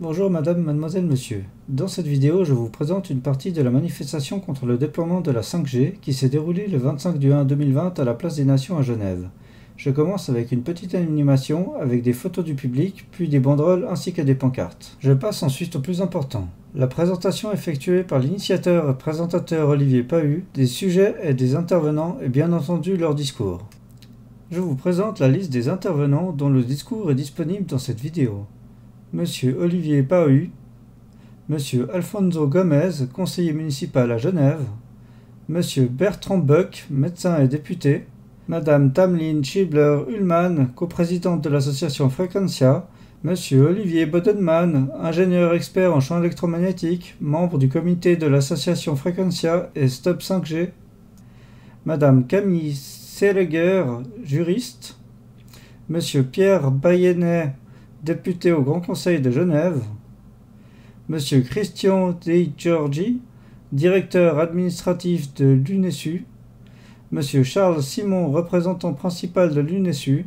Bonjour madame, mademoiselle, monsieur. Dans cette vidéo, je vous présente une partie de la manifestation contre le déploiement de la 5G qui s'est déroulée le 25 du 1 2020 à la Place des Nations à Genève. Je commence avec une petite animation avec des photos du public, puis des banderoles ainsi que des pancartes. Je passe ensuite au plus important. La présentation effectuée par l'initiateur et présentateur Olivier Pahu, des sujets et des intervenants et bien entendu leur discours. Je vous présente la liste des intervenants dont le discours est disponible dans cette vidéo. Monsieur Olivier Pahu, Monsieur Alfonso Gomez, conseiller municipal à Genève, Monsieur Bertrand Buck, médecin et député, Madame Tamlyn Schibler-Ullmann, coprésidente de l'association Frequentia, Monsieur Olivier Bodenman, ingénieur expert en champs électromagnétiques, membre du comité de l'association Frequentia et Stop 5G, Madame Camille Seleger, juriste, Monsieur Pierre Bayennet, député au Grand Conseil de Genève, Monsieur Christian De Giorgi, directeur administratif de l'UNESU, Monsieur Charles Simon, représentant principal de l'UNESU,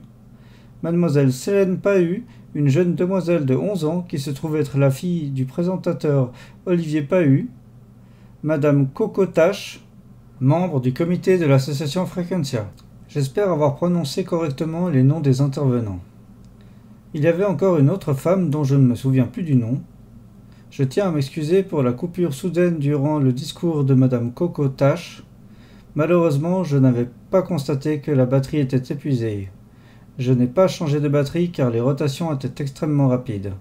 Mademoiselle Célène Pahu, une jeune demoiselle de 11 ans qui se trouve être la fille du présentateur Olivier Pahu, Madame Coco Tache, membre du comité de l'association Frequentia. J'espère avoir prononcé correctement les noms des intervenants. Il y avait encore une autre femme dont je ne me souviens plus du nom. Je tiens à m'excuser pour la coupure soudaine durant le discours de Madame Coco Tache. Malheureusement, je n'avais pas constaté que la batterie était épuisée. Je n'ai pas changé de batterie car les rotations étaient extrêmement rapides.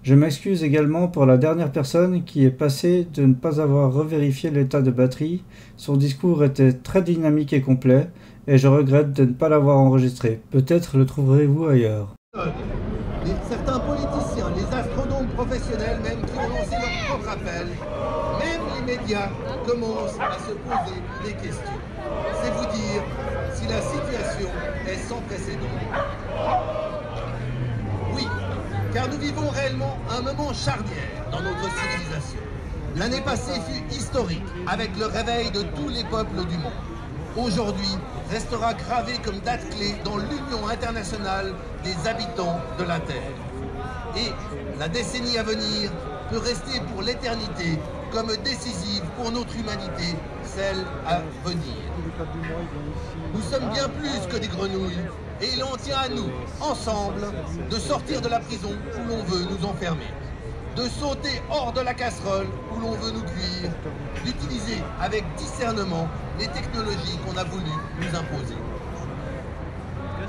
Je m'excuse également pour la dernière personne qui est passée de ne pas avoir revérifié l'état de batterie. Son discours était très dynamique et complet, et je regrette de ne pas l'avoir enregistré. Peut-être le trouverez-vous ailleurs. Certains politiciens, les astronomes professionnels même, qui ont lancé leur propre appel, même les médias commencent à se poser des questions. C'est vous dire si la situation est sans précédent. Oui, car nous vivons réellement un moment charnière dans notre civilisation. L'année passée fut historique, avec le réveil de tous les peuples du monde. Aujourd'hui restera gravé comme date clé dans l'Union internationale des habitants de la Terre. Et la décennie à venir peut rester pour l'éternité comme décisive pour notre humanité, celle à venir. Nous sommes bien plus que des grenouilles et il en tient à nous, ensemble, de sortir de la prison où l'on veut nous enfermer, de sauter hors de la casserole où l'on veut nous cuire, d'utiliser avec discernement les technologies qu'on a voulu nous imposer.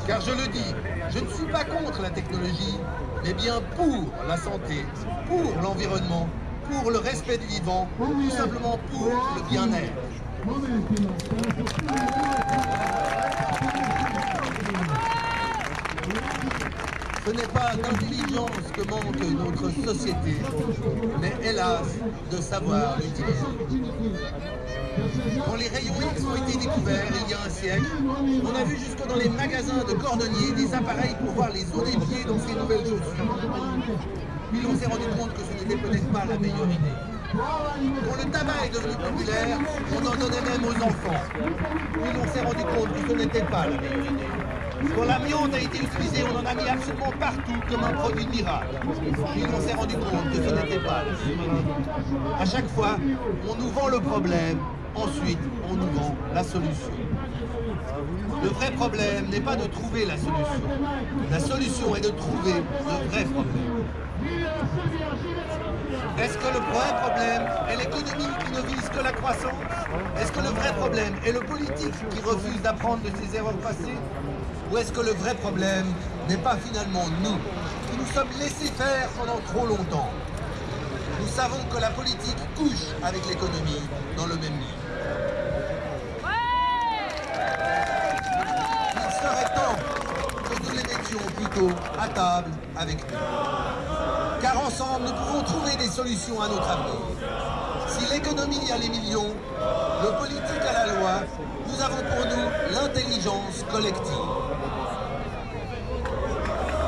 Car je le dis, je ne suis pas contre la technologie, mais bien pour la santé, pour l'environnement, pour le respect du vivant, tout simplement pour le bien-être. Ce n'est pas d'intelligence que manque notre société, mais hélas, de savoir l'utiliser. Quand les rayons X ont été découverts il y a un siècle, on a vu jusque dans les magasins de cordonniers des appareils pour voir les os des pieds dans ces nouvelles chaussures. Puis on s'est rendu compte que ce n'était peut-être pas la meilleure idée. Quand le tabac est devenu populaire, on en donnait même aux enfants. Puis on s'est rendu compte que ce n'était pas la meilleure idée. Quand l'amiante a été utilisée, on en a mis absolument partout comme un produit miracle. Puis on s'est rendu compte que ce n'était pas la meilleure idée. À chaque fois, on nous vend le problème, ensuite on nous vend la solution. Le vrai problème n'est pas de trouver la solution. La solution est de trouver le vrai problème. Est-ce que le vrai problème est l'économie qui ne vise que la croissance? Est-ce que le vrai problème est le politique qui refuse d'apprendre de ses erreurs passées? Ou est-ce que le vrai problème n'est pas finalement nous, qui nous sommes laissés faire pendant trop longtemps? Nous savons que la politique couche avec l'économie dans le même lit. Il serait temps que nous les mettions plutôt à table avec nous. Car ensemble, nous pouvons trouver des solutions à notre avenir. Si l'économie a les millions, le politique a la loi, nous avons pour nous l'intelligence collective.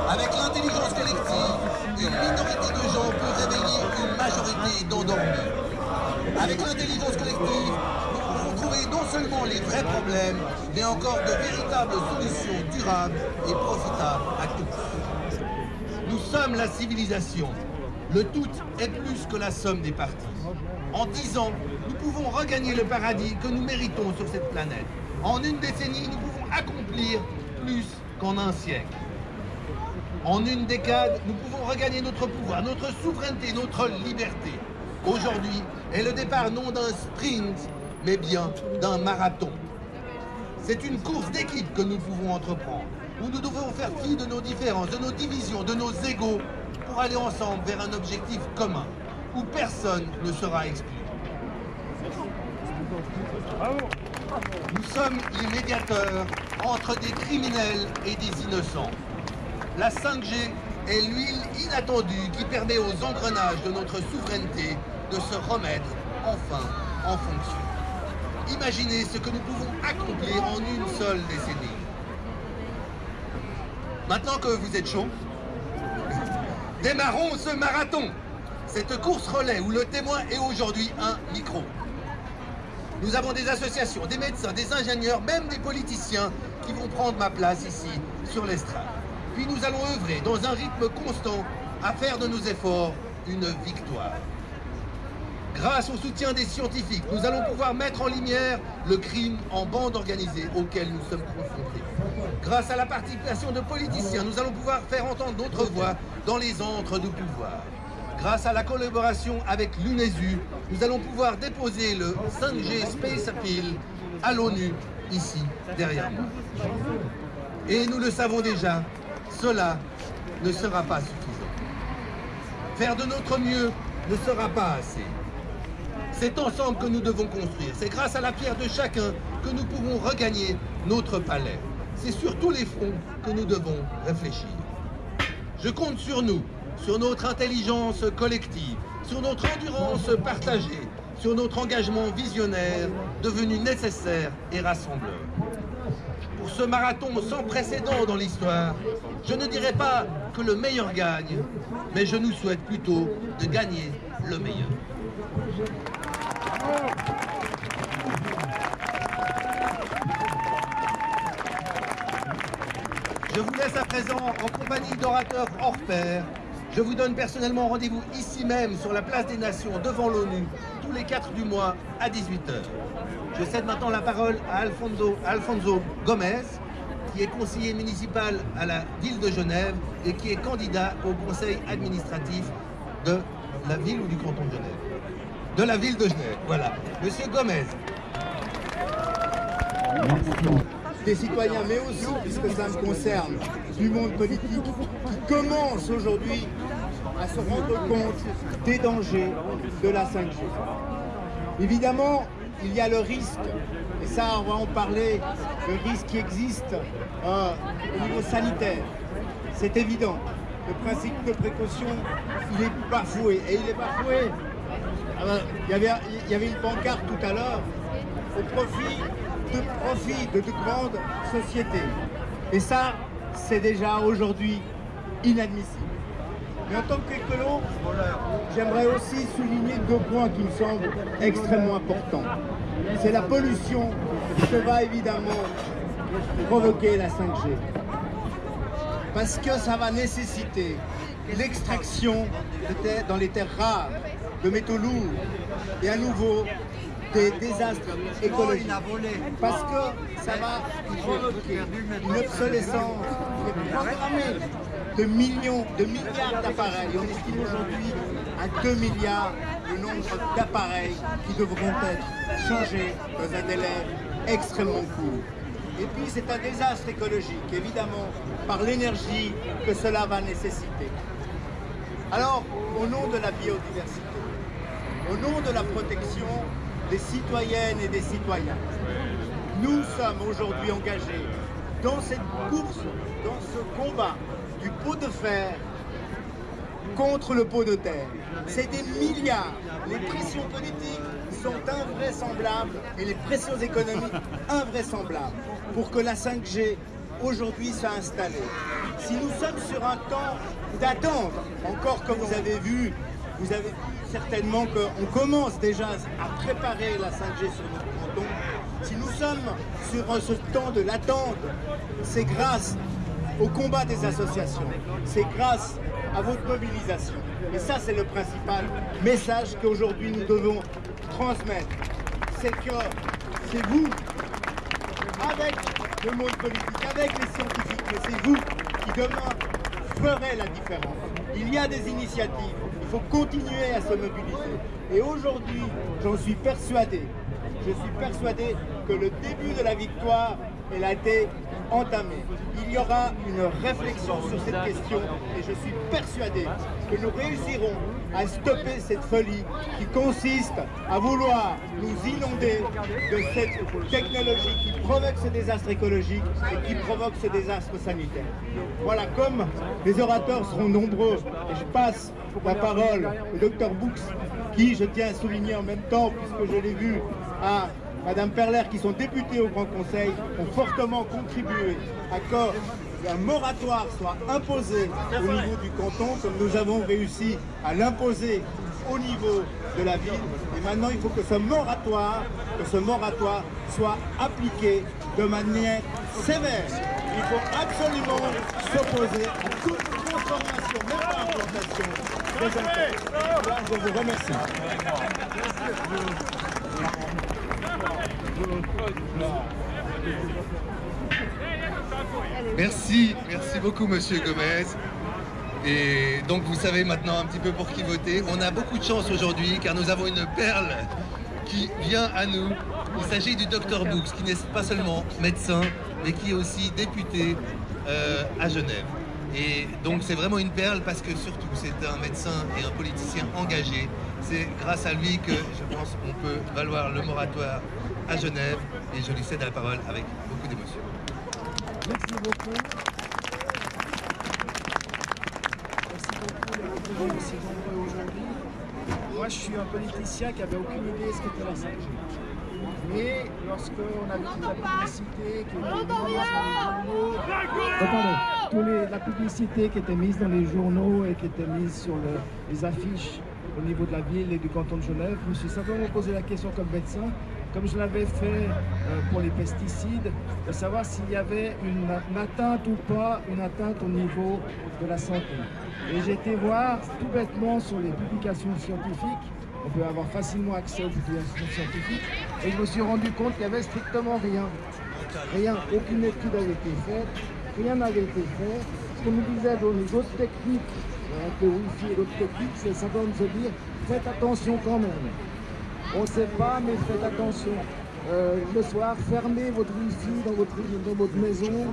Avec l'intelligence collective, une minorité de gens peut réveiller une majorité d'endormis. Avec l'intelligence collective, nous pouvons trouver non seulement les vrais problèmes, mais encore de véritables solutions durables et profitables à tous. Nous sommes la civilisation. Le tout est plus que la somme des parties. En 10 ans, nous pouvons regagner le paradis que nous méritons sur cette planète. En une décennie, nous pouvons accomplir plus qu'en un siècle. En une décade, nous pouvons regagner notre pouvoir, notre souveraineté, notre liberté. Aujourd'hui est le départ non d'un sprint, mais bien d'un marathon. C'est une course d'équipe que nous pouvons entreprendre, où nous devons faire fi de nos différences, de nos divisions, de nos égos, pour aller ensemble vers un objectif commun, où personne ne sera exclu. Nous sommes les médiateurs entre des criminels et des innocents. La 5G est l'huile inattendue qui permet aux engrenages de notre souveraineté de se remettre enfin en fonction. Imaginez ce que nous pouvons accomplir en une seule décennie. Maintenant que vous êtes chaud, démarrons ce marathon, cette course relais où le témoin est aujourd'hui un micro. Nous avons des associations, des médecins, des ingénieurs, même des politiciens qui vont prendre ma place ici, sur l'estrade. Puis nous allons œuvrer dans un rythme constant à faire de nos efforts une victoire. Grâce au soutien des scientifiques, nous allons pouvoir mettre en lumière le crime en bande organisée auquel nous sommes confrontés. Grâce à la participation de politiciens, nous allons pouvoir faire entendre notre voix dans les antres de pouvoir. Grâce à la collaboration avec l'UNESU, nous allons pouvoir déposer le 5G Space Appeal à l'ONU, ici, derrière moi. Et nous le savons déjà, cela ne sera pas suffisant. Faire de notre mieux ne sera pas assez. C'est ensemble que nous devons construire. C'est grâce à la pierre de chacun que nous pourrons regagner notre palais. C'est sur tous les fronts que nous devons réfléchir. Je compte sur nous, sur notre intelligence collective, sur notre endurance partagée, sur notre engagement visionnaire devenu nécessaire et rassembleur. Pour ce marathon sans précédent dans l'histoire, je ne dirais pas que le meilleur gagne, mais je nous souhaite plutôt de gagner le meilleur. Je vous laisse à présent en compagnie d'orateurs hors pair. Je vous donne personnellement rendez-vous ici même sur la place des Nations devant l'ONU tous les 4 du mois à 18 h. Je cède maintenant la parole à Alfonso Gomez, qui est conseiller municipal à la ville de Genève et qui est candidat au conseil administratif de la ville ou du canton de Genève. De la ville de Genève, voilà. Monsieur Gomez. Des citoyens, mais aussi, puisque ça me concerne, du monde politique, qui commence aujourd'hui à se rendre compte des dangers de la 5G. Évidemment, il y a le risque, et ça on va en parler, le risque qui existe au niveau sanitaire. C'est évident, le principe de précaution, il est bafoué, et il est bafoué. Il y avait une pancarte tout à l'heure, au profit de grandes sociétés. Et ça, c'est déjà aujourd'hui inadmissible. Mais en tant qu'écolo, j'aimerais aussi souligner 2 points qui me semblent extrêmement importants. C'est la pollution que va évidemment provoquer la 5G. Parce que ça va nécessiter l'extraction dans les terres rares de métaux lourds et à nouveau des désastres écologiques. Parce que ça va provoquer une obsolescence programmée de milliards d'appareils. On estime aujourd'hui à 2 milliards le nombre d'appareils qui devront être changés dans un délai extrêmement court. Et puis c'est un désastre écologique, évidemment, par l'énergie que cela va nécessiter. Alors, au nom de la biodiversité, au nom de la protection des citoyennes et des citoyens, nous sommes aujourd'hui engagés dans cette course, dans ce combat du pot de fer contre le pot de terre. C'est des milliards. Les pressions politiques sont invraisemblables et les pressions économiques invraisemblables pour que la 5G aujourd'hui soit installée. Si nous sommes sur un temps d'attente, encore que vous avez vu certainement qu'on commence déjà à préparer la 5G sur notre canton. Si nous sommes sur ce temps de l'attente, c'est grâce au combat des associations, c'est grâce à votre mobilisation. Et ça, c'est le principal message qu'aujourd'hui nous devons transmettre. C'est que c'est vous, avec le monde politique, avec les scientifiques, mais c'est vous qui demain ferez la différence. Il y a des initiatives, il faut continuer à se mobiliser. Et aujourd'hui, j'en suis persuadé, que le début de la victoire, elle a été entamée. Il y aura une réflexion sur cette question et je suis persuadé que nous réussirons à stopper cette folie qui consiste à vouloir nous inonder de cette technologie qui provoque ce désastre écologique et qui provoque ce désastre sanitaire. Voilà, comme les orateurs seront nombreux, et je passe la parole au Dr Boux, qui, je tiens à souligner en même temps, puisque je l'ai vu, à Madame Perler, qui sont députés au Grand Conseil, ont fortement contribué à qu'un moratoire soit imposé au niveau du canton, comme nous avons réussi à l'imposer au niveau de la ville. Et maintenant, il faut que ce moratoire soit appliqué de manière sévère. Il faut absolument s'opposer à toute transformation, même pas implantation, des antennes. Là, je vous remercie. Merci beaucoup Monsieur Gomez. Et donc vous savez maintenant un petit peu pour qui voter. On a beaucoup de chance aujourd'hui car nous avons une perle qui vient à nous. Il s'agit du Dr Boux, qui n'est pas seulement médecin, mais qui est aussi député à Genève. Et donc c'est vraiment une perle parce que surtout c'est un médecin et un politicien engagé. C'est grâce à lui que je pense qu'on peut valoir le moratoire à Genève et je lui cède la parole avec beaucoup d'émotion. Merci beaucoup. Merci beaucoup les représentants aussi nombreux aujourd'hui. Moi je suis un politicien qui n'avait aucune idée de ce qu'était la 5G. Mais lorsqu'on a vu toute la publicité qui était la publicité qui était mise dans les journaux et qui était mise sur les affiches au niveau de la ville et du canton de Genève, je me suis simplement posé la question comme médecin, comme je l'avais fait pour les pesticides, de savoir s'il y avait une atteinte ou pas, une atteinte au niveau de la santé. Et j'ai été voir tout bêtement sur les publications scientifiques, on peut avoir facilement accès aux publications scientifiques, et je me suis rendu compte qu'il n'y avait strictement rien. Rien, aucune étude avait été faite, rien n'avait été fait. Ce qu'on nous disait dans les autres techniques, avec le Wi-Fi et d'autres techniques, c'est simplement de se dire, faites attention quand même. On ne sait pas, mais faites attention. Le soir, fermez votre Wi-Fi dans votre maison.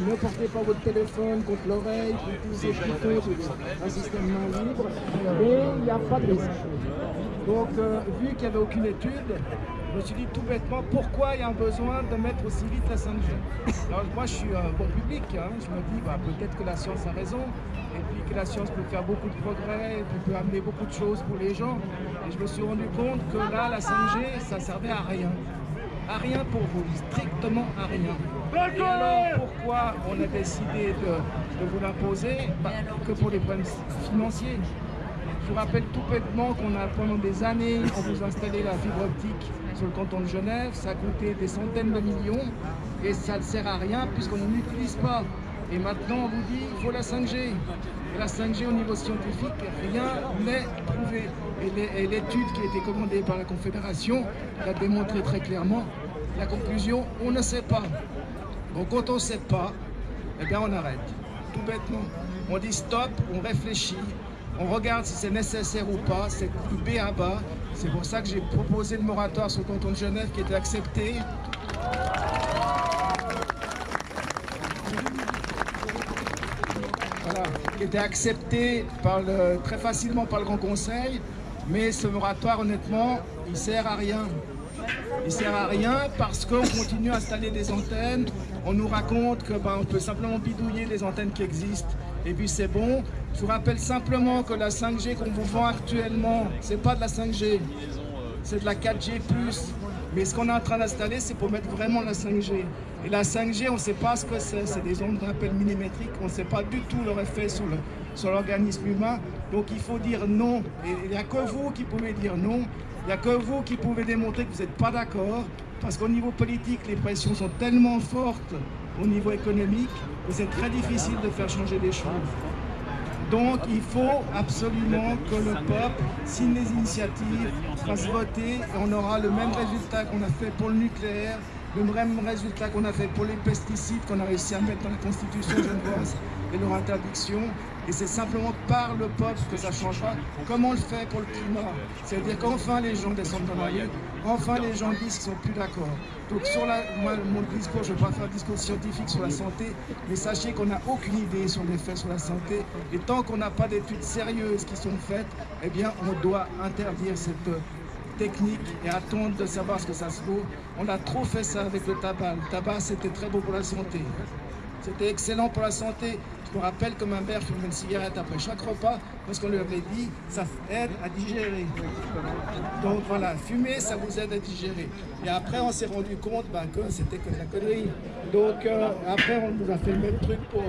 Ne portez pas votre téléphone contre l'oreille, pour utiliser plutôt un système main libre. Et il n'y a pas de risque. Donc, vu qu'il n'y avait aucune étude, je me suis dit tout bêtement pourquoi il y a un besoin de mettre aussi vite la 5G. Alors moi je suis un bon public, hein. Je me dis peut-être que la science a raison, et puis que la science peut faire beaucoup de progrès, et puis peut amener beaucoup de choses pour les gens. Et je me suis rendu compte que là la 5G ça servait à rien. À rien pour vous, strictement à rien. Et alors pourquoi on a décidé de vous l'imposer? Que pour les problèmes financiers. Je vous rappelle tout bêtement qu'on a pendant des années, on vous installé la fibre optique sur le canton de Genève, ça a coûté des centaines de millions et ça ne sert à rien puisqu'on n'utilise pas. Et maintenant on vous dit il faut la 5G. Et la 5G au niveau scientifique, rien n'est prouvé. Et l'étude qui a été commandée par la Confédération l'a démontré très clairement. La conclusion, on ne sait pas. Donc quand on ne sait pas, eh bien on arrête. Tout bêtement. On dit stop, on réfléchit. On regarde si c'est nécessaire ou pas, c'est du B à bas. C'est pour ça que j'ai proposé le moratoire sur le canton de Genève qui était accepté. Voilà, qui était accepté très facilement par le Grand Conseil. Mais ce moratoire, honnêtement, il ne sert à rien. Il ne sert à rien parce qu'on continue à installer des antennes. On nous raconte qu'on peut simplement bidouiller les antennes qui existent. Et puis c'est bon. Je vous rappelle simplement que la 5G qu'on vous vend actuellement, c'est pas de la 5G, c'est de la 4G+. Mais ce qu'on est en train d'installer, c'est pour mettre vraiment la 5G. Et la 5G, on ne sait pas ce que c'est des ondes qu'on appelle millimétriques, on ne sait pas du tout leur effet sur l'organisme humain. Donc il faut dire non. Et il n'y a que vous qui pouvez dire non. Il n'y a que vous qui pouvez démontrer que vous n'êtes pas d'accord. Parce qu'au niveau politique, les pressions sont tellement fortes au niveau économique que c'est très difficile de faire changer les choses. Donc il faut absolument que le peuple signe les initiatives, fasse voter, et on aura le même résultat qu'on a fait pour le nucléaire, le même résultat qu'on a fait pour les pesticides, qu'on a réussi à mettre dans la Constitution genevoise et leur interdiction. Et c'est simplement par le peuple que ça changera, comme on le fait pour le climat. C'est-à-dire qu'enfin les gens descendent dans la rue, enfin les gens disent qu'ils ne sont plus d'accord. Donc moi, mon discours, je ne vais pas faire un discours scientifique sur la santé, mais sachez qu'on n'a aucune idée sur l'effet sur la santé. Et tant qu'on n'a pas d'études sérieuses qui sont faites, eh bien on doit interdire cette technique et attendre de savoir ce que ça se vaut. On a trop fait ça avec le tabac. Le tabac, c'était très bon pour la santé. C'était excellent pour la santé. Je me rappelle que ma mère fumait une cigarette après chaque repas parce qu'on lui avait dit ça aide à digérer. Donc voilà, fumer, ça vous aide à digérer. Et après, on s'est rendu compte que c'était que de la connerie. Donc après, on nous a fait le même truc pour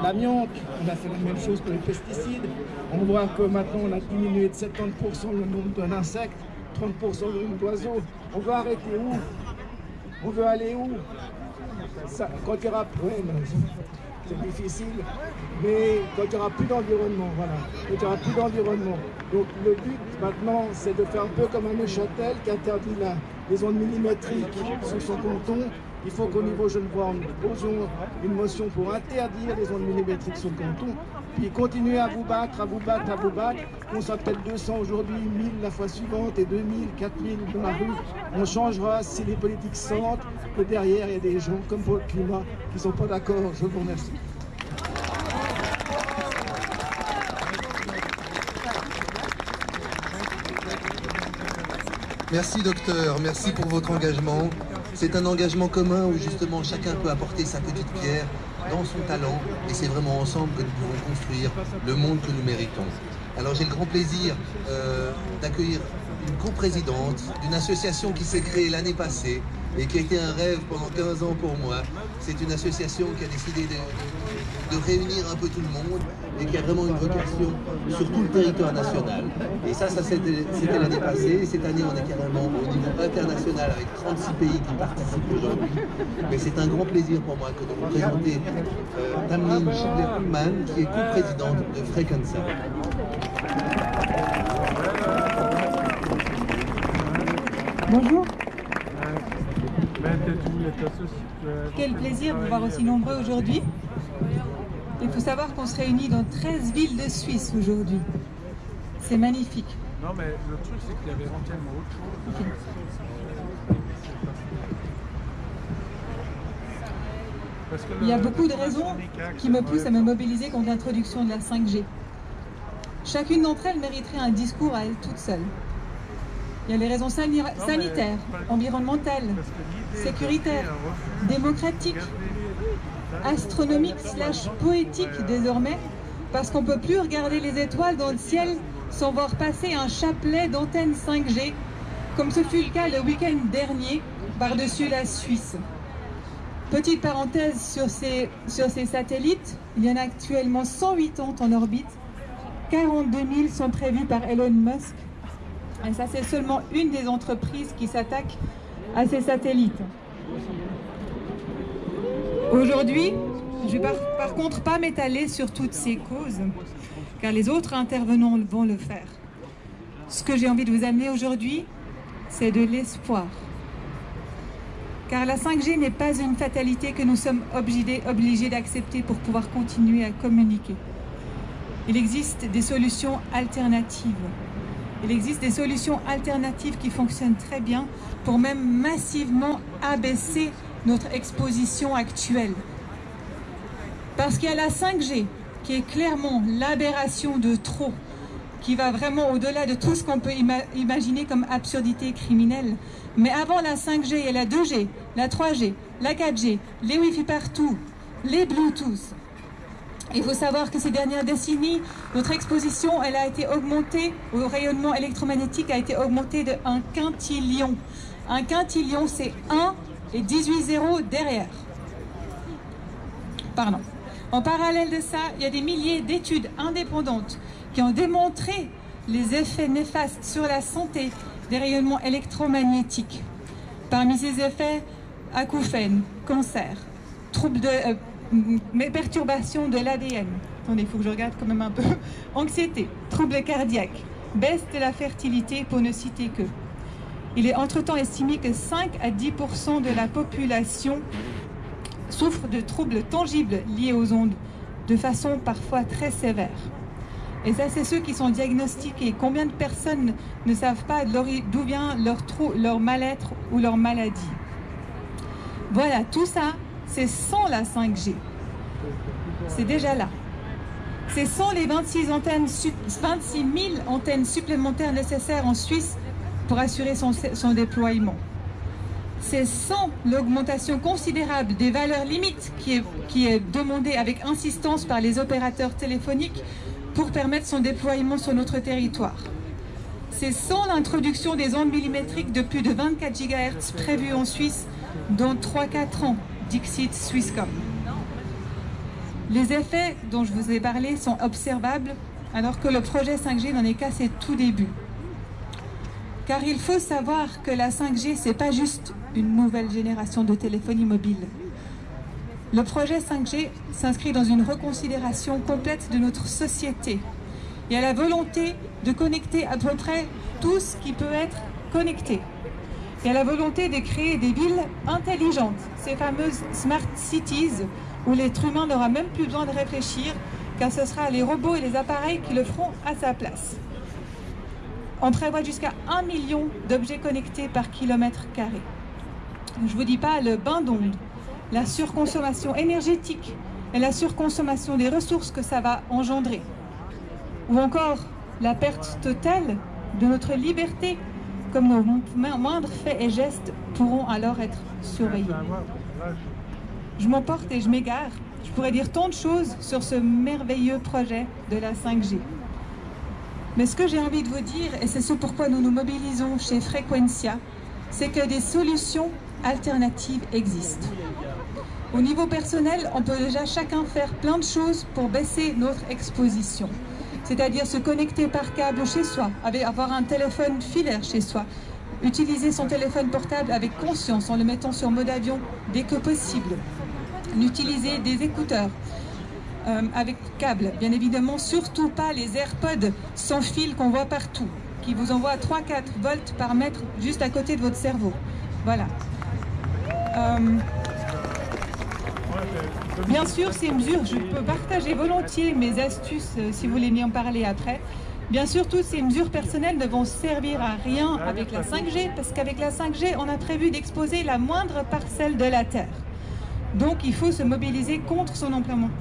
l'amiante. On a fait la même chose pour les pesticides. On voit que maintenant, on a diminué de 70% le nombre d'insectes, 30% le nombre d'oiseaux. On veut arrêter où? On veut aller où? Ça, quand il y aura... c'est difficile, mais quand il n'y aura plus d'environnement, voilà. Quand il n'y aura plus d'environnement. Donc le but maintenant, c'est de faire un peu comme à Neuchâtel qui interdit les ondes millimétriques sur son canton. Il faut qu'au niveau genevois, nous posions une motion pour interdire les ondes millimétriques sur le canton, puis continuer à vous battre, à vous battre, à vous battre. On sera peut-être 200 aujourd'hui, 1000 la fois suivante et 2000, 4000 dans la rue. On changera si les politiques sentent que derrière il y a des gens comme pour le climat qui ne sont pas d'accord. Je vous remercie. Merci docteur, merci pour votre engagement. C'est un engagement commun où justement chacun peut apporter sa petite pierre dans son talent et c'est vraiment ensemble que nous pouvons construire le monde que nous méritons. Alors j'ai le grand plaisir d'accueillir une coprésidente d'une association qui s'est créée l'année passée et qui a été un rêve pendant 15 ans pour moi. C'est une association qui a décidé de réunir un peu tout le monde et qui a vraiment une vocation sur tout le territoire national. Et ça c'était l'année passée. Cette année, on est carrément au niveau international avec 36 pays qui participent aujourd'hui. Mais c'est un grand plaisir pour moi que de vous présenter Tamlin Schindler-Ullmann, qui est coprésidente de Frequenza. Bonjour. Quel plaisir de vous voir aussi nombreux aujourd'hui. Il faut savoir qu'on se réunit dans 13 villes de Suisse aujourd'hui. C'est magnifique. Non, mais le truc, c'est qu'il y avait entièrement autre chose. Il y a beaucoup de raisons qui me poussent à me mobiliser contre l'introduction de la 5G. Chacune d'entre elles mériterait un discours à elle toute seule. Il y a les raisons sanitaires, environnementales, sécuritaires, démocratiques, astronomiques / poétiques désormais, parce qu'on ne peut plus regarder les étoiles dans le ciel sans voir passer un chapelet d'antennes 5G, comme ce fut le cas le week-end dernier par-dessus la Suisse. Petite parenthèse sur ces satellites, il y en a actuellement 180 en orbite, 42 000 sont prévus par Elon Musk. Et ça, c'est seulement une des entreprises qui s'attaque à ces satellites. Aujourd'hui, je ne vais par contre pas m'étaler sur toutes ces causes, car les autres intervenants vont le faire. Ce que j'ai envie de vous amener aujourd'hui, c'est de l'espoir. Car la 5G n'est pas une fatalité que nous sommes obligés d'accepter pour pouvoir continuer à communiquer. Il existe des solutions alternatives. Il existe des solutions alternatives qui fonctionnent très bien pour même massivement abaisser notre exposition actuelle. Parce qu'il y a la 5G qui est clairement l'aberration de trop, qui va vraiment au-delà de tout ce qu'on peut imaginer comme absurdité criminelle. Mais avant la 5G, il y a la 2G, la 3G, la 4G, les Wi-Fi partout, les Bluetooth. Il faut savoir que ces dernières décennies, notre exposition, elle a été augmentée, au rayonnement électromagnétique a été augmentée de 1 quintillion. 1 quintillion, c'est 1 et 18 zéros derrière. Pardon. En parallèle de ça, il y a des milliers d'études indépendantes qui ont démontré les effets néfastes sur la santé des rayonnements électromagnétiques. Parmi ces effets, acouphènes, cancer, troubles de perturbations de l'ADN, attendez, il faut que je regarde quand même un peu, anxiété, troubles cardiaques, baisse de la fertilité, pour ne citer que. Il est entre-temps estimé que 5 à 10% de la population souffre de troubles tangibles liés aux ondes, de façon parfois très sévère. Et ça, c'est ceux qui sont diagnostiqués. Combien de personnes ne savent pas d'où vient leur mal-être ou leur maladie? Voilà, tout ça, c'est sans la 5G. C'est déjà là. C'est sans les 26 000 antennes supplémentaires nécessaires en Suisse pour assurer son déploiement. C'est sans l'augmentation considérable des valeurs limites qui est demandée avec insistance par les opérateurs téléphoniques pour permettre son déploiement sur notre territoire. C'est sans l'introduction des ondes millimétriques de plus de 24 GHz prévues en Suisse dans 3-4 ans, Dixit Swisscom. Les effets dont je vous ai parlé sont observables alors que le projet 5G n'en est qu'à ses tout débuts. Car il faut savoir que la 5G, ce n'est pas juste une nouvelle génération de téléphonie mobile. Le projet 5G s'inscrit dans une reconsidération complète de notre société. Il y a la volonté de connecter à peu près tout ce qui peut être connecté. Il y a la volonté de créer des villes intelligentes, ces fameuses smart cities, où l'être humain n'aura même plus besoin de réfléchir, car ce sera les robots et les appareils qui le feront à sa place. On prévoit jusqu'à 1 million d'objets connectés par kilomètre carré. Je ne vous dis pas le bain d'ondes, la surconsommation énergétique et la surconsommation des ressources que ça va engendrer. Ou encore la perte totale de notre liberté, comme nos moindres faits et gestes pourront alors être surveillés. Je m'emporte et je m'égare. Je pourrais dire tant de choses sur ce merveilleux projet de la 5G. Mais ce que j'ai envie de vous dire, et c'est ce pourquoi nous nous mobilisons chez Frequentia, c'est que des solutions alternatives existent. Au niveau personnel, on peut déjà chacun faire plein de choses pour baisser notre exposition. C'est-à-dire se connecter par câble chez soi, avoir un téléphone filaire chez soi, utiliser son téléphone portable avec conscience en le mettant sur mode avion dès que possible, utiliser des écouteurs avec câble, bien évidemment, surtout pas les AirPods sans fil qu'on voit partout, qui vous envoient 3-4 volts par mètre juste à côté de votre cerveau. Voilà. Bien sûr, ces mesures, je peux partager volontiers mes astuces si vous voulez m'en parler après. Bien sûr, toutes ces mesures personnelles ne vont servir à rien avec la 5G, parce qu'avec la 5G, on a prévu d'exposer la moindre parcelle de la Terre. Donc, il faut se mobiliser contre son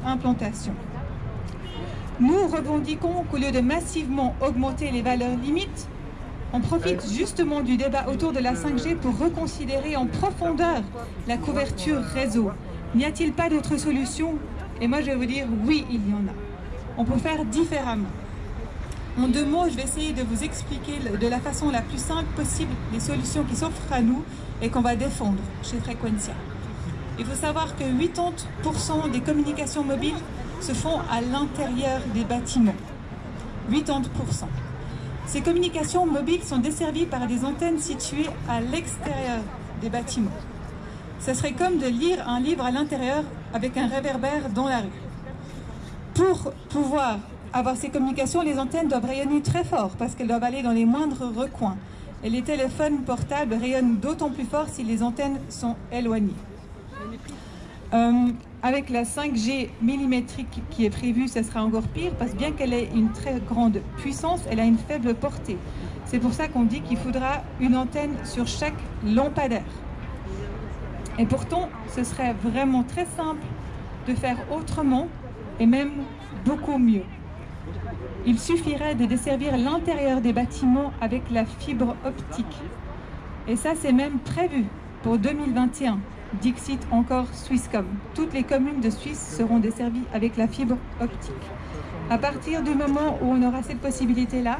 implantation. Nous revendiquons qu'au lieu de massivement augmenter les valeurs limites, on profite justement du débat autour de la 5G pour reconsidérer en profondeur la couverture réseau. N'y a-t-il pas d'autre solution? Et moi, je vais vous dire, oui, il y en a. On peut faire différemment. En 2 mots, je vais essayer de vous expliquer de la façon la plus simple possible les solutions qui s'offrent à nous et qu'on va défendre chez Frequentia. Il faut savoir que 80% des communications mobiles se font à l'intérieur des bâtiments. 80%. Ces communications mobiles sont desservies par des antennes situées à l'extérieur des bâtiments. Ce serait comme de lire un livre à l'intérieur avec un réverbère dans la rue. Pour pouvoir avoir ces communications, les antennes doivent rayonner très fort parce qu'elles doivent aller dans les moindres recoins. Et les téléphones portables rayonnent d'autant plus fort si les antennes sont éloignées. Avec la 5G millimétrique qui est prévue, ça sera encore pire parce que bien qu'elle ait une très grande puissance, elle a une faible portée. C'est pour ça qu'on dit qu'il faudra une antenne sur chaque lampadaire. Et pourtant, ce serait vraiment très simple de faire autrement et même beaucoup mieux. Il suffirait de desservir l'intérieur des bâtiments avec la fibre optique. Et ça, c'est même prévu pour 2021. Dixit encore Swisscom. Toutes les communes de Suisse seront desservies avec la fibre optique. À partir du moment où on aura cette possibilité-là,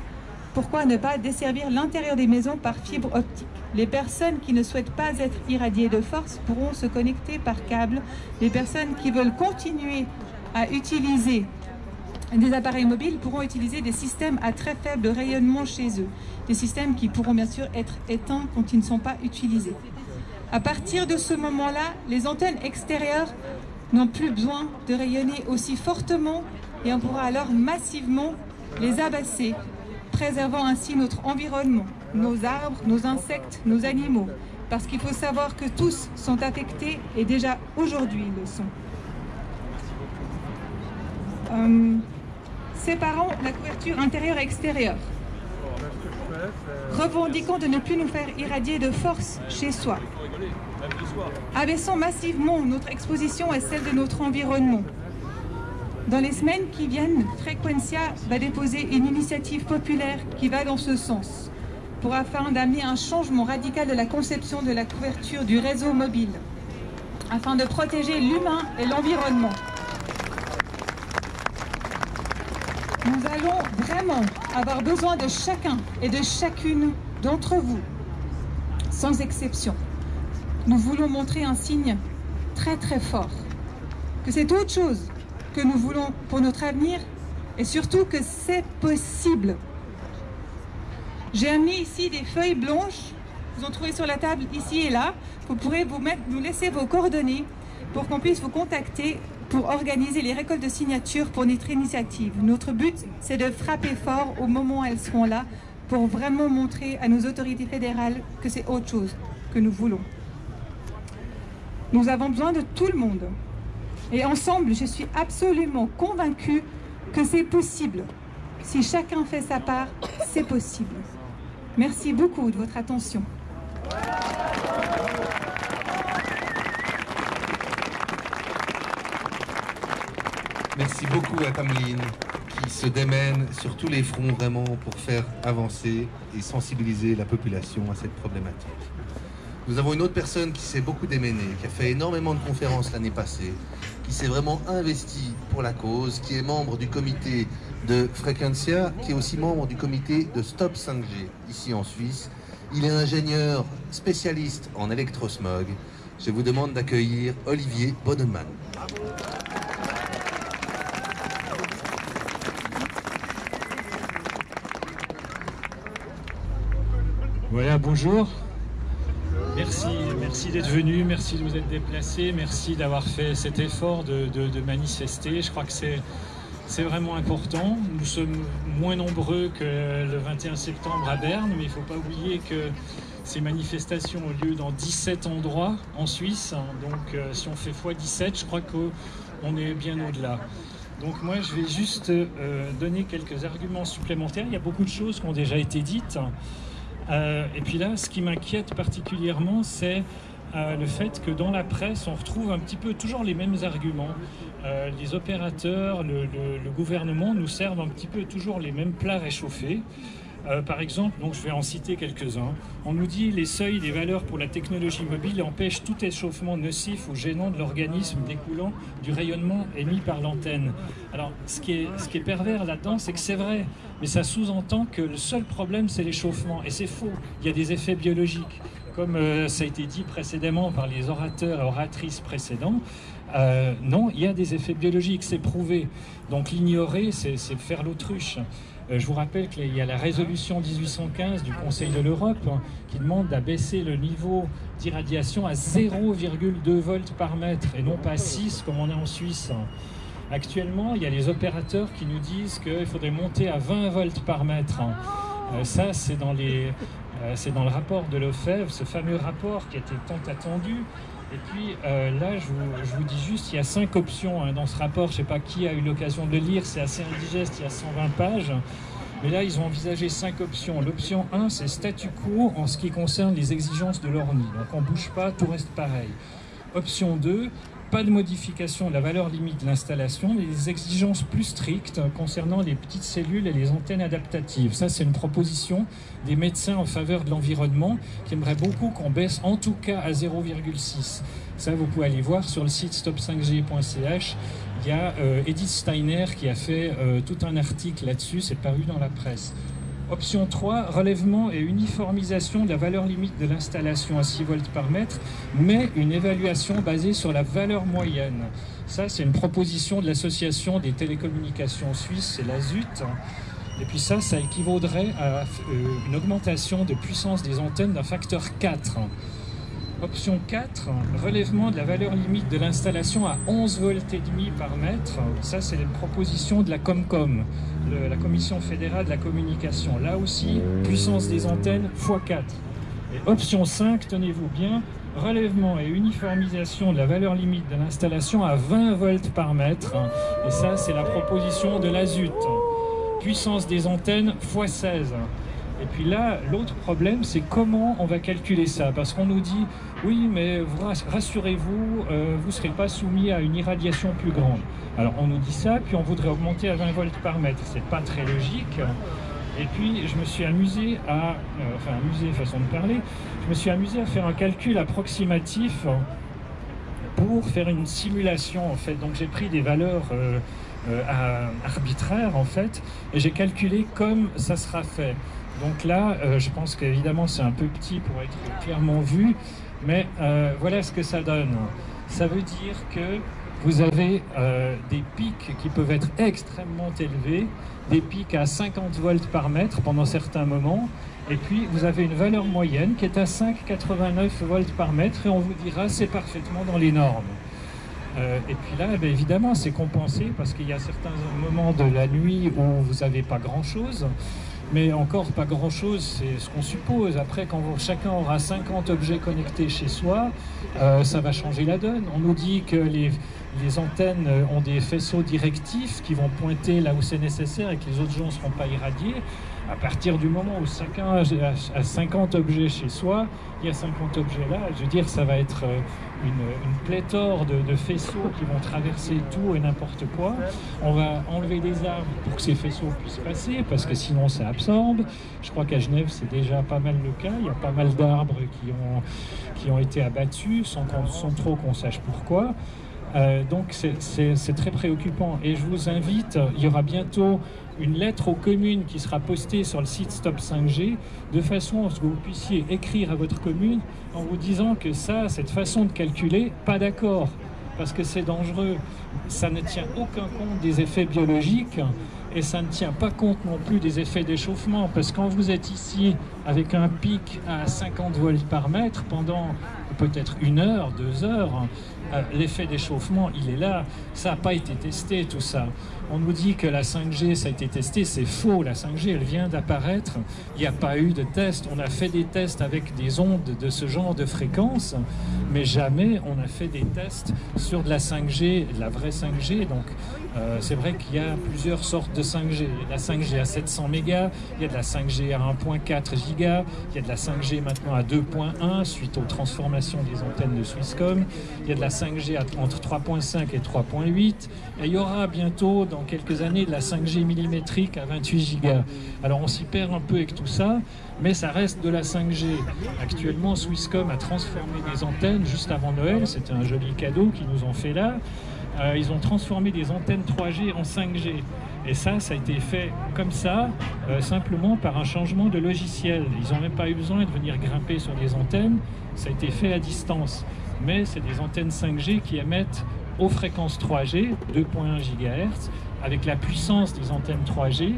pourquoi ne pas desservir l'intérieur des maisons par fibre optique? Les personnes qui ne souhaitent pas être irradiées de force pourront se connecter par câble. Les personnes qui veulent continuer à utiliser des appareils mobiles pourront utiliser des systèmes à très faible rayonnement chez eux. Des systèmes qui pourront bien sûr être éteints quand ils ne sont pas utilisés. À partir de ce moment-là, les antennes extérieures n'ont plus besoin de rayonner aussi fortement et on pourra alors massivement les abasser, préservant ainsi notre environnement, nos arbres, nos insectes, nos animaux, parce qu'il faut savoir que tous sont affectés et déjà aujourd'hui le sont. Séparons la couverture intérieure et extérieure. Revendiquons de ne plus nous faire irradier de force chez soi. Abaissons massivement notre exposition et celle de notre environnement. Dans les semaines qui viennent, Frequentia va déposer une initiative populaire qui va dans ce sens, afin d'amener un changement radical de la conception de la couverture du réseau mobile, afin de protéger l'humain et l'environnement. Nous allons vraiment avoir besoin de chacun et de chacune d'entre vous, sans exception. Nous voulons montrer un signe très très fort, que c'est autre chose que nous voulons pour notre avenir et surtout que c'est possible. J'ai amené ici des feuilles blanches, vous en trouvez sur la table ici et là. Vous pourrez nous laisser vos coordonnées pour qu'on puisse vous contacter pour organiser les récoltes de signatures pour notre initiative. Notre but, c'est de frapper fort au moment où elles seront là pour vraiment montrer à nos autorités fédérales que c'est autre chose que nous voulons. Nous avons besoin de tout le monde. Et ensemble, je suis absolument convaincue que c'est possible. Si chacun fait sa part, c'est possible. Merci beaucoup de votre attention. Merci beaucoup à Tameline qui se démène sur tous les fronts vraiment pour faire avancer et sensibiliser la population à cette problématique. Nous avons une autre personne qui s'est beaucoup déménée, qui a fait énormément de conférences l'année passée, qui s'est vraiment investi pour la cause, qui est membre du comité de Frequentia, qui est aussi membre du comité de Stop 5G ici en Suisse. Il est ingénieur spécialiste en électrosmog. Je vous demande d'accueillir Olivier Bonnemann. Voilà, bonjour. Merci d'être venu, merci de vous être déplacé, merci d'avoir fait cet effort de manifester. Je crois que c'est vraiment important. Nous sommes moins nombreux que le 21 septembre à Berne, mais il ne faut pas oublier que ces manifestations ont lieu dans 17 endroits en Suisse. Donc si on fait x17, je crois qu'on est bien au-delà. Donc moi, je vais juste donner quelques arguments supplémentaires. Il y a beaucoup de choses qui ont déjà été dites. Et puis là, ce qui m'inquiète particulièrement, c'est le fait que dans la presse, on retrouve un petit peu toujours les mêmes arguments. Les opérateurs, le gouvernement nous servent un petit peu toujours les mêmes plats réchauffés. Par exemple, donc je vais en citer quelques-uns. On nous dit les seuils des valeurs pour la technologie mobile empêchent tout échauffement nocif ou gênant de l'organisme découlant du rayonnement émis par l'antenne. Alors, ce qui est pervers là-dedans, c'est que c'est vrai, mais ça sous-entend que le seul problème, c'est l'échauffement. Et c'est faux. Il y a des effets biologiques. Comme ça a été dit précédemment par les orateurs et oratrices précédents, non, il y a des effets biologiques, c'est prouvé. Donc l'ignorer, c'est faire l'autruche. Je vous rappelle qu'il y a la résolution 1815 du Conseil de l'Europe qui demande d'abaisser le niveau d'irradiation à 0,2 volts par mètre et non pas 6 comme on est en Suisse. Actuellement, il y a les opérateurs qui nous disent qu'il faudrait monter à 20 volts par mètre. Ça, c'est dans le rapport de l'OFEV, ce fameux rapport qui était tant attendu. Et puis là, je vous dis juste, il y a 5 options dans ce rapport. Je ne sais pas qui a eu l'occasion de le lire, c'est assez indigeste, il y a 120 pages. Mais là, ils ont envisagé 5 options. L'option 1, c'est statu quo en ce qui concerne les exigences de l'ORNI. Donc on ne bouge pas, tout reste pareil. Option 2, pas de modification de la valeur limite de l'installation, mais des exigences plus strictes concernant les petites cellules et les antennes adaptatives. Ça, c'est une proposition des médecins en faveur de l'environnement qui aimeraient beaucoup qu'on baisse en tout cas à 0,6. Ça, vous pouvez aller voir sur le site stop5g.ch. Il y a Edith Steiner qui a fait tout un article là-dessus, c'est paru dans la presse. Option 3, relèvement et uniformisation de la valeur limite de l'installation à 6 volts par mètre, mais une évaluation basée sur la valeur moyenne. Ça, c'est une proposition de l'association des télécommunications suisses, c'est l'ASUT. Et puis ça équivaudrait à une augmentation de puissance des antennes d'un facteur 4. Option 4, relèvement de la valeur limite de l'installation à 11 volts et demi par mètre. Ça, c'est une proposition de la Comcom, la Commission fédérale de la communication. Là aussi, puissance des antennes x4. Et option 5, tenez-vous bien, relèvement et uniformisation de la valeur limite de l'installation à 20 volts par mètre. Et ça, c'est la proposition de l'Azut. Puissance des antennes x16. Et puis là, l'autre problème, c'est comment on va calculer ça. Parce qu'on nous dit, oui, mais rassurez-vous, vous ne serez pas soumis à une irradiation plus grande. Alors on nous dit ça, puis on voudrait augmenter à 20 volts par mètre. C'est pas très logique. Et puis je me suis amusé à, façon de parler, je me suis amusé à faire un calcul approximatif pour faire une simulation en fait. Donc j'ai pris des valeurs arbitraires en fait, et j'ai calculé comme ça sera fait. Donc là, je pense qu'évidemment c'est un peu petit pour être clairement vu, mais voilà ce que ça donne. Ça veut dire que vous avez des pics qui peuvent être extrêmement élevés, des pics à 50 volts par mètre pendant certains moments, et puis vous avez une valeur moyenne qui est à 5,89 volts par mètre, et on vous dira c'est parfaitement dans les normes. Et puis là, évidemment, c'est compensé parce qu'il y a certains moments de la nuit où vous n'avez pas grand-chose. Mais encore pas grand-chose, c'est ce qu'on suppose. Après, quand chacun aura 50 objets connectés chez soi, ça va changer la donne. On nous dit que les antennes ont des faisceaux directifs qui vont pointer là où c'est nécessaire et que les autres gens ne seront pas irradiés. À partir du moment où chacun a 50 objets chez soi, il y a 50 objets là, je veux dire, ça va être une pléthore de faisceaux qui vont traverser tout et n'importe quoi. On va enlever des arbres pour que ces faisceaux puissent passer, parce que sinon ça absorbe. Je crois qu'à Genève, c'est déjà pas mal le cas. Il y a pas mal d'arbres qui ont été abattus sans trop qu'on sache pourquoi. Donc c'est très préoccupant. Et je vous invite, il y aura bientôt une lettre aux communes qui sera postée sur le site Stop 5G, de façon à ce que vous puissiez écrire à votre commune en vous disant que cette façon de calculer, pas d'accord, parce que c'est dangereux. Ça ne tient aucun compte des effets biologiques et ça ne tient pas compte non plus des effets d'échauffement, parce que quand vous êtes ici avec un pic à 50 volts par mètre pendant peut-être 1 heure, 2 heures, l'effet d'échauffement, il est là. Ça n'a pas été testé, tout ça. On nous dit que la 5G, ça a été testé. C'est faux. La 5G, elle vient d'apparaître. Il n'y a pas eu de test. On a fait des tests avec des ondes de ce genre de fréquence, mais jamais on a fait des tests sur de la 5G, de la vraie 5G. Donc, c'est vrai qu'il y a plusieurs sortes de 5G. Il y a de la 5G à 700 mégas, il y a de la 5G à 1.4 gigas, il y a de la 5G maintenant à 2.1 suite aux transformations des antennes de Swisscom, il y a de la 5G entre 3.5 et 3.8, et il y aura bientôt, dans quelques années, de la 5G millimétrique à 28 gigas. Alors on s'y perd un peu avec tout ça, mais ça reste de la 5G. Actuellement, Swisscom a transformé des antennes juste avant Noël, c'était un joli cadeau qu'ils nous ont fait là. Ils ont transformé des antennes 3G en 5G. Et ça a été fait comme ça, simplement par un changement de logiciel. Ils n'ont même pas eu besoin de venir grimper sur des antennes, ça a été fait à distance. Mais c'est des antennes 5G qui émettent aux fréquences 3G, 2.1 GHz, avec la puissance des antennes 3G,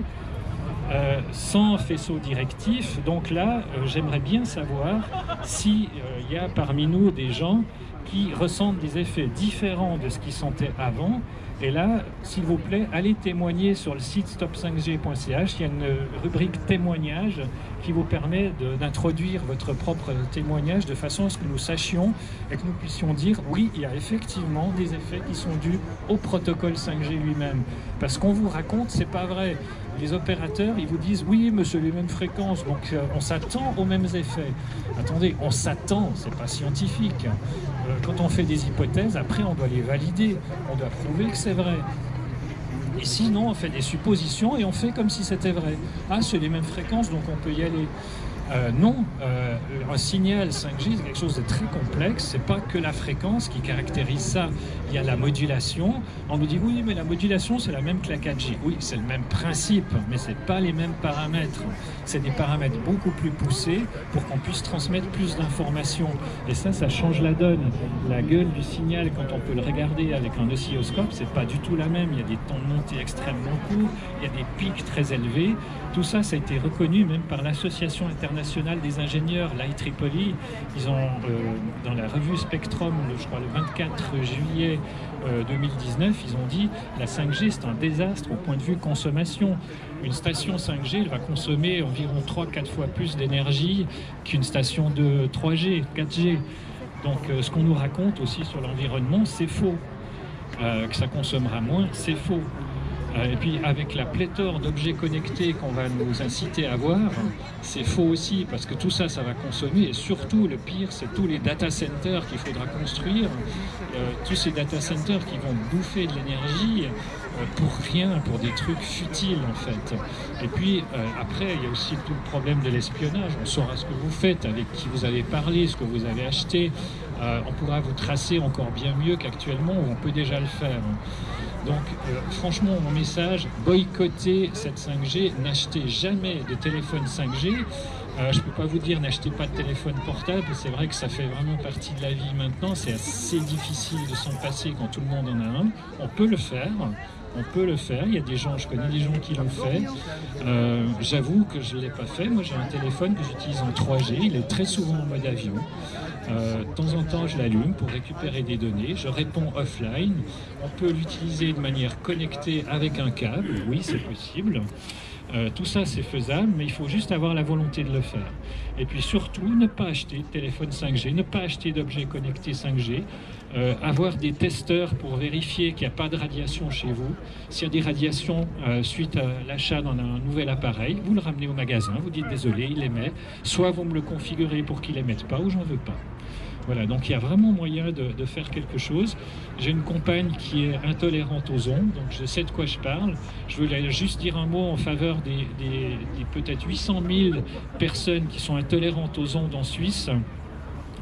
sans faisceau directif. Donc là, j'aimerais bien savoir s'il y a parmi nous des gens qui ressentent des effets différents de ce qu'ils sentaient avant. Et là, s'il vous plaît, allez témoigner sur le site stop5g.ch. Il y a une rubrique témoignage qui vous permet d'introduire votre propre témoignage de façon à ce que nous sachions et que nous puissions dire oui, il y a effectivement des effets qui sont dus au protocole 5G lui-même. Parce qu'on vous raconte, c'est pas vrai. Les opérateurs, ils vous disent oui, mais c'est les mêmes fréquences, donc on s'attend aux mêmes effets. Attendez, on s'attend, c'est pas scientifique. Quand on fait des hypothèses, après on doit les valider, on doit prouver que c'est vrai. Et sinon, on fait des suppositions et on fait comme si c'était vrai. Ah, c'est les mêmes fréquences, donc on peut y aller. Non, un signal 5G, c'est quelque chose de très complexe. C'est pas que la fréquence qui caractérise ça. Il y a la modulation. On nous dit oui, mais la modulation, c'est la même que la 4G. Oui, c'est le même principe, mais c'est pas les mêmes paramètres. C'est des paramètres beaucoup plus poussés pour qu'on puisse transmettre plus d'informations. Et ça change la donne. La gueule du signal, quand on peut le regarder avec un oscilloscope, c'est pas du tout la même. Il y a des temps de montée extrêmement courts, il y a des pics très élevés. Tout ça, ça a été reconnu même par l'Association internationale nationale des ingénieurs, l'IEEE, ils ont, dans la revue Spectrum, je crois le 24 juillet 2019, ils ont dit la 5G c'est un désastre au point de vue consommation. Une station 5G elle va consommer environ 3-4 fois plus d'énergie qu'une station de 3G, 4G. Donc ce qu'on nous raconte aussi sur l'environnement, c'est faux. Que ça consommera moins, c'est faux. Et puis avec la pléthore d'objets connectés qu'on va nous inciter à voir, c'est faux aussi, parce que tout ça, ça va consommer, et surtout le pire, c'est tous les data centers qu'il faudra construire, tous ces data centers qui vont bouffer de l'énergie pour rien, pour des trucs futiles en fait. Et puis après, il y a aussi tout le problème de l'espionnage, on saura ce que vous faites, avec qui vous avez parlé, ce que vous avez acheté, on pourra vous tracer encore bien mieux qu'actuellement, où on peut déjà le faire. Donc franchement, mon message, boycottez cette 5G, n'achetez jamais de téléphone 5G. Je ne peux pas vous dire n'achetez pas de téléphone portable, c'est vrai que ça fait vraiment partie de la vie maintenant, c'est assez difficile de s'en passer quand tout le monde en a un. On peut le faire, il y a des gens, je connais des gens qui l'ont fait. J'avoue que je ne l'ai pas fait, moi j'ai un téléphone que j'utilise en 3G, il est très souvent en mode avion. De temps en temps, je l'allume pour récupérer des données. Je réponds offline. On peut l'utiliser de manière connectée avec un câble. Oui, c'est possible. Tout ça, c'est faisable, mais il faut juste avoir la volonté de le faire. Et puis surtout, ne pas acheter de téléphone 5G, ne pas acheter d'objets connectés 5G. Avoir des testeurs pour vérifier qu'il n'y a pas de radiation chez vous. S'il y a des radiations suite à l'achat d'un nouvel appareil, vous le ramenez au magasin, vous dites désolé, il émet. Soit vous me le configurez pour qu'il émette pas, ou j'en veux pas. Voilà, donc il y a vraiment moyen de faire quelque chose. J'ai une compagne qui est intolérante aux ondes, donc je sais de quoi je parle. Je voulais juste dire un mot en faveur des peut-être 800 000 personnes qui sont intolérantes aux ondes en Suisse.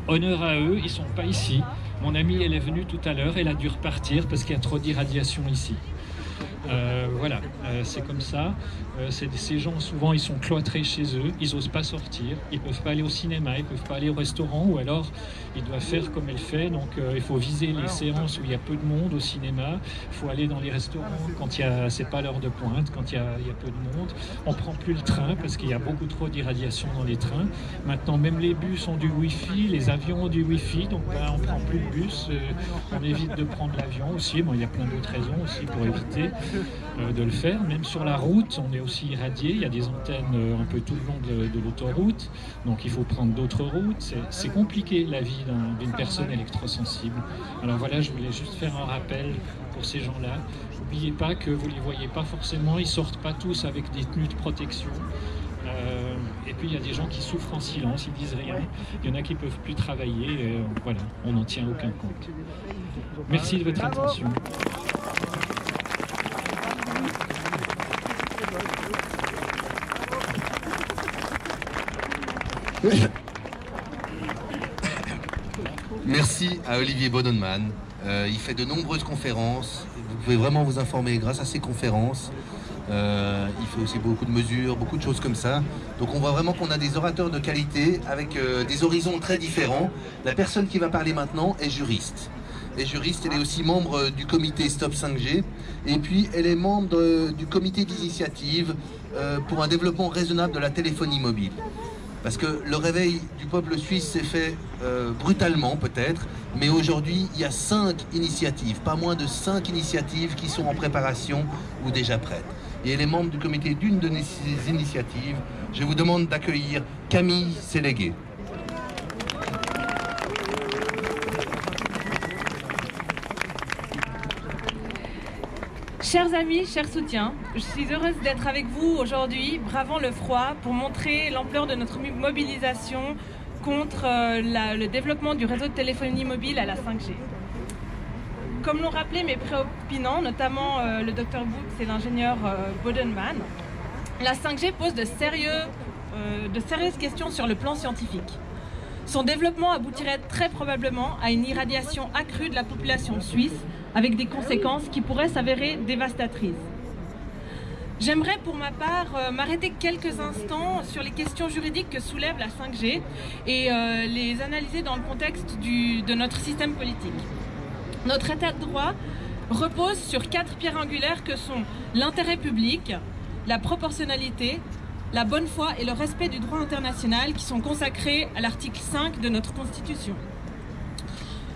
Honneur à eux, ils ne sont pas ici. Mon amie, elle est venue tout à l'heure, elle a dû repartir parce qu'il y a trop d'irradiation ici. Voilà, c'est comme ça. Ces gens, souvent, ils sont cloîtrés chez eux, ils n'osent pas sortir, ils ne peuvent pas aller au cinéma, ils ne peuvent pas aller au restaurant, ou alors ils doivent faire comme elle fait. Donc, il faut viser les séances où il y a peu de monde au cinéma. Il faut aller dans les restaurants quand c'est pas l'heure de pointe, quand il y a peu de monde. On ne prend plus le train parce qu'il y a beaucoup trop d'irradiation dans les trains. Maintenant, même les bus ont du Wi-Fi, les avions ont du Wi-Fi, donc on ne prend plus le bus. On évite de prendre l'avion aussi. Bon, il y a plein d'autres raisons aussi pour éviter de le faire. Même sur la route, on est aussi irradié. Il y a des antennes un peu tout le long de l'autoroute, donc il faut prendre d'autres routes. C'est compliqué la vie d'une personne électrosensible. Alors voilà, je voulais juste faire un rappel pour ces gens-là. N'oubliez pas que vous ne les voyez pas forcément, ils ne sortent pas tous avec des tenues de protection. Et puis il y a des gens qui souffrent en silence, ils disent rien. Il y en a qui ne peuvent plus travailler. Voilà, on n'en tient aucun compte. Merci de votre attention. Merci à Olivier Bodenman. Il fait de nombreuses conférences. Vous pouvez vraiment vous informer grâce à ces conférences. Il fait aussi beaucoup de mesures, beaucoup de choses comme ça. Donc on voit vraiment qu'on a des orateurs de qualité avec des horizons très différents. La personne qui va parler maintenant est juriste. Elle est aussi membre du comité Stop 5G. Et puis elle est membre du comité d'initiative pour un développement raisonnable de la téléphonie mobile. Parce que le réveil du peuple suisse s'est fait brutalement peut-être, mais aujourd'hui il y a 5 initiatives, pas moins de 5 initiatives qui sont en préparation ou déjà prêtes. Et elle est membre du comité d'une de ces initiatives. Je vous demande d'accueillir Camille Sélégué. Chers amis, chers soutiens, je suis heureuse d'être avec vous aujourd'hui, bravant le froid, pour montrer l'ampleur de notre mobilisation contre le développement du réseau de téléphonie mobile à la 5G. Comme l'ont rappelé mes préopinants, notamment le Dr Books et l'ingénieur Bodenman, la 5G pose de sérieuses questions sur le plan scientifique. Son développement aboutirait très probablement à une irradiation accrue de la population suisse, avec des conséquences qui pourraient s'avérer dévastatrices. J'aimerais pour ma part m'arrêter quelques instants sur les questions juridiques que soulève la 5G et les analyser dans le contexte de notre système politique. Notre état de droit repose sur 4 pierres angulaires que sont l'intérêt public, la proportionnalité, la bonne foi et le respect du droit international qui sont consacrés à l'article 5 de notre Constitution.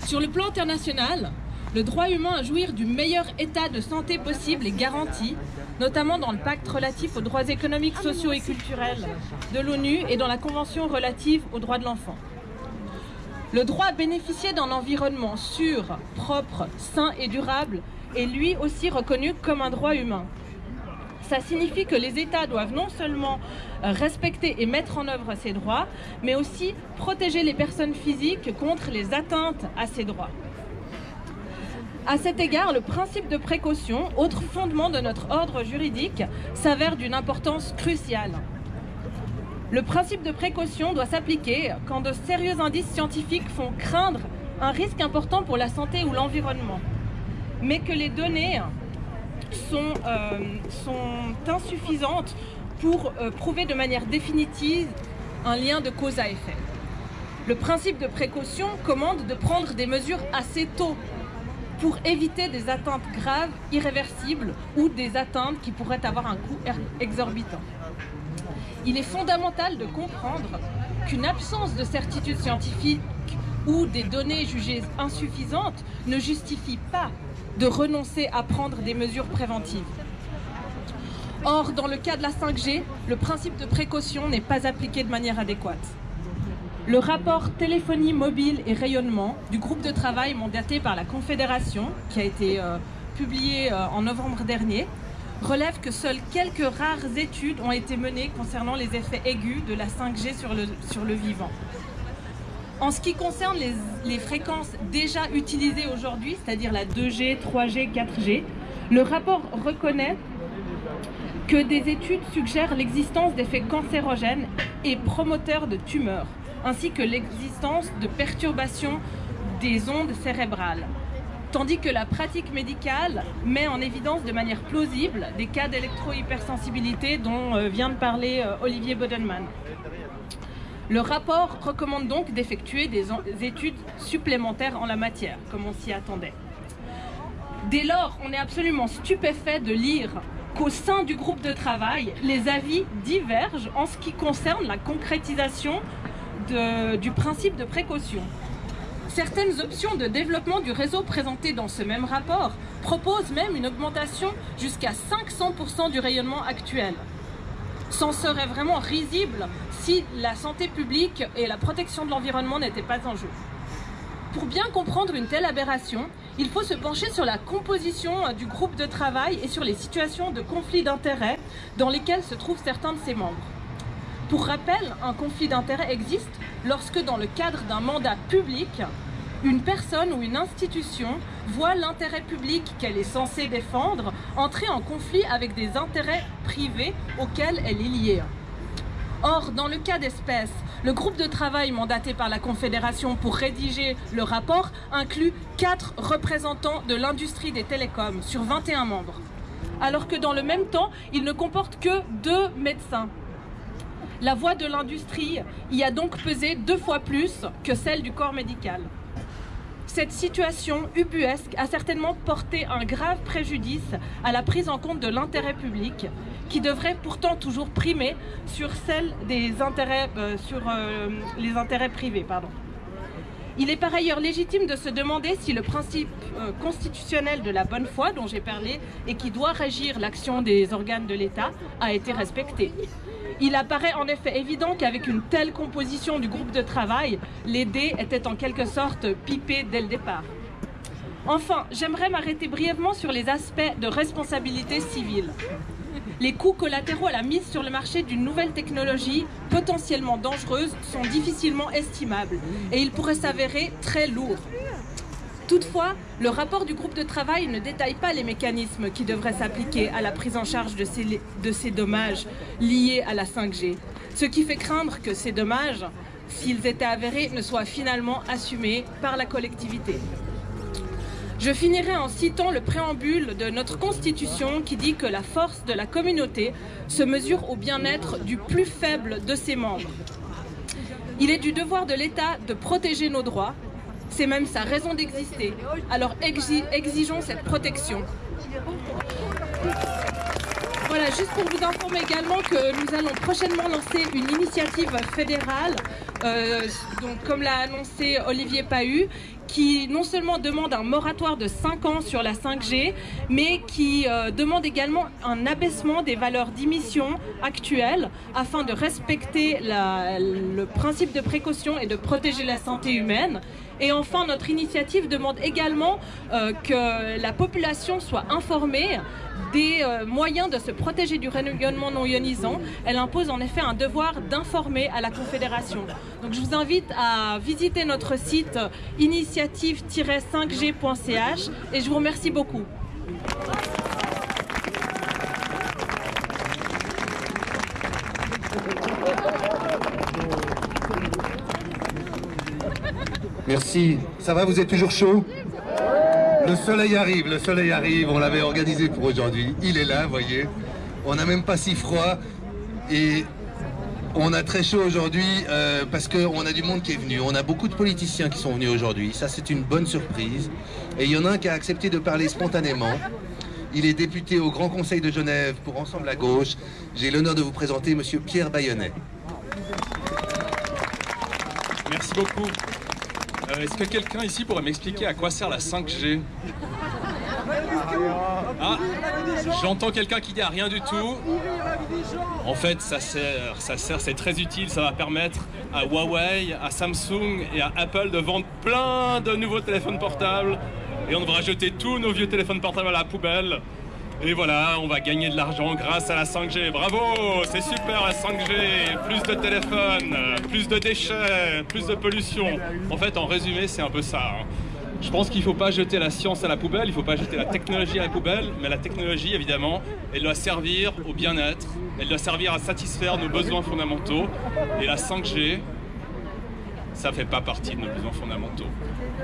Sur le plan international, le droit humain à jouir du meilleur état de santé possible est garanti, notamment dans le pacte relatif aux droits économiques, sociaux et culturels de l'ONU et dans la Convention relative aux droits de l'enfant. Le droit à bénéficier d'un environnement sûr, propre, sain et durable est lui aussi reconnu comme un droit humain. Ça signifie que les États doivent non seulement respecter et mettre en œuvre ces droits, mais aussi protéger les personnes physiques contre les atteintes à ces droits. À cet égard, le principe de précaution, autre fondement de notre ordre juridique, s'avère d'une importance cruciale. Le principe de précaution doit s'appliquer quand de sérieux indices scientifiques font craindre un risque important pour la santé ou l'environnement, mais que les données sont insuffisantes pour prouver de manière définitive un lien de cause à effet. Le principe de précaution commande de prendre des mesures assez tôt pour éviter des atteintes graves, irréversibles ou des atteintes qui pourraient avoir un coût exorbitant. Il est fondamental de comprendre qu'une absence de certitude scientifique ou des données jugées insuffisantes ne justifie pas de renoncer à prendre des mesures préventives. Or, dans le cas de la 5G, le principe de précaution n'est pas appliqué de manière adéquate. Le rapport téléphonie mobile et rayonnement du groupe de travail mandaté par la Confédération, qui a été publié en novembre dernier, relève que seules quelques rares études ont été menées concernant les effets aigus de la 5G sur le vivant. En ce qui concerne les fréquences déjà utilisées aujourd'hui, c'est-à-dire la 2G, 3G, 4G, le rapport reconnaît que des études suggèrent l'existence d'effets cancérogènes et promoteurs de tumeurs, ainsi que l'existence de perturbations des ondes cérébrales. Tandis que la pratique médicale met en évidence de manière plausible des cas d'électro-hypersensibilité dont vient de parler Olivier Bodenman. Le rapport recommande donc d'effectuer des études supplémentaires en la matière, comme on s'y attendait. Dès lors, on est absolument stupéfait de lire qu'au sein du groupe de travail, les avis divergent en ce qui concerne la concrétisation du principe de précaution. Certaines options de développement du réseau présentées dans ce même rapport proposent même une augmentation jusqu'à 500% du rayonnement actuel. C'en serait vraiment risible si la santé publique et la protection de l'environnement n'étaient pas en jeu. Pour bien comprendre une telle aberration, il faut se pencher sur la composition du groupe de travail et sur les situations de conflit d'intérêts dans lesquelles se trouvent certains de ses membres. Pour rappel, un conflit d'intérêts existe lorsque, dans le cadre d'un mandat public, une personne ou une institution voit l'intérêt public qu'elle est censée défendre entrer en conflit avec des intérêts privés auxquels elle est liée. Or, dans le cas d'espèce, le groupe de travail mandaté par la Confédération pour rédiger le rapport inclut 4 représentants de l'industrie des télécoms sur 21 membres, alors que dans le même temps, il ne comporte que 2 médecins. La voix de l'industrie y a donc pesé 2 fois plus que celle du corps médical. Cette situation ubuesque a certainement porté un grave préjudice à la prise en compte de l'intérêt public, qui devrait pourtant toujours primer sur celle des intérêts, les intérêts privés. Il est par ailleurs légitime de se demander si le principe constitutionnel de la bonne foi dont j'ai parlé et qui doit régir l'action des organes de l'État a été respecté. Il apparaît en effet évident qu'avec une telle composition du groupe de travail, les dés étaient en quelque sorte pipés dès le départ. Enfin, j'aimerais m'arrêter brièvement sur les aspects de responsabilité civile. Les coûts collatéraux à la mise sur le marché d'une nouvelle technologie potentiellement dangereuse sont difficilement estimables et ils pourraient s'avérer très lourds. Toutefois, le rapport du groupe de travail ne détaille pas les mécanismes qui devraient s'appliquer à la prise en charge de ces dommages liés à la 5G, ce qui fait craindre que ces dommages, s'ils étaient avérés, ne soient finalement assumés par la collectivité. Je finirai en citant le préambule de notre Constitution qui dit que la force de la communauté se mesure au bien-être du plus faible de ses membres. Il est du devoir de l'État de protéger nos droits. C'est même sa raison d'exister. Alors exigeons cette protection. Voilà, juste pour vous informer également que nous allons prochainement lancer une initiative fédérale, donc comme l'a annoncé Olivier Pahu, qui non seulement demande un moratoire de 5 ans sur la 5G, mais qui demande également un abaissement des valeurs d'émission actuelles afin de respecter le principe de précaution et de protéger la santé humaine. Et enfin, notre initiative demande également que la population soit informée des moyens de se protéger du rayonnement non ionisant. Elle impose en effet un devoir d'informer à la Confédération. Donc je vous invite à visiter notre site initiative-5g.ch et je vous remercie beaucoup. Merci. Ça va, vous êtes toujours chaud? Le soleil arrive, on l'avait organisé pour aujourd'hui. Il est là, vous voyez. On n'a même pas si froid et on a très chaud aujourd'hui parce qu'on a du monde qui est venu. On a beaucoup de politiciens qui sont venus aujourd'hui. Ça, c'est une bonne surprise. Et il y en a un qui a accepté de parler spontanément. Il est député au Grand Conseil de Genève pour Ensemble à Gauche. J'ai l'honneur de vous présenter Monsieur Pierre Bayonnet. Merci beaucoup. Est-ce que quelqu'un ici pourrait m'expliquer à quoi sert la 5G? Ah, j'entends quelqu'un qui dit à rien du tout. En fait, ça sert, c'est très utile. Ça va permettre à Huawei, à Samsung et à Apple de vendre plein de nouveaux téléphones portables. Et on devra jeter tous nos vieux téléphones portables à la poubelle. Et voilà, on va gagner de l'argent grâce à la 5G. Bravo, c'est super la 5G. Plus de téléphones, plus de déchets, plus de pollution. En fait, en résumé, c'est un peu ça. Je pense qu'il ne faut pas jeter la science à la poubelle, il ne faut pas jeter la technologie à la poubelle, mais la technologie, évidemment, elle doit servir au bien-être, elle doit servir à satisfaire nos besoins fondamentaux. Et la 5G, ça ne fait pas partie de nos besoins fondamentaux.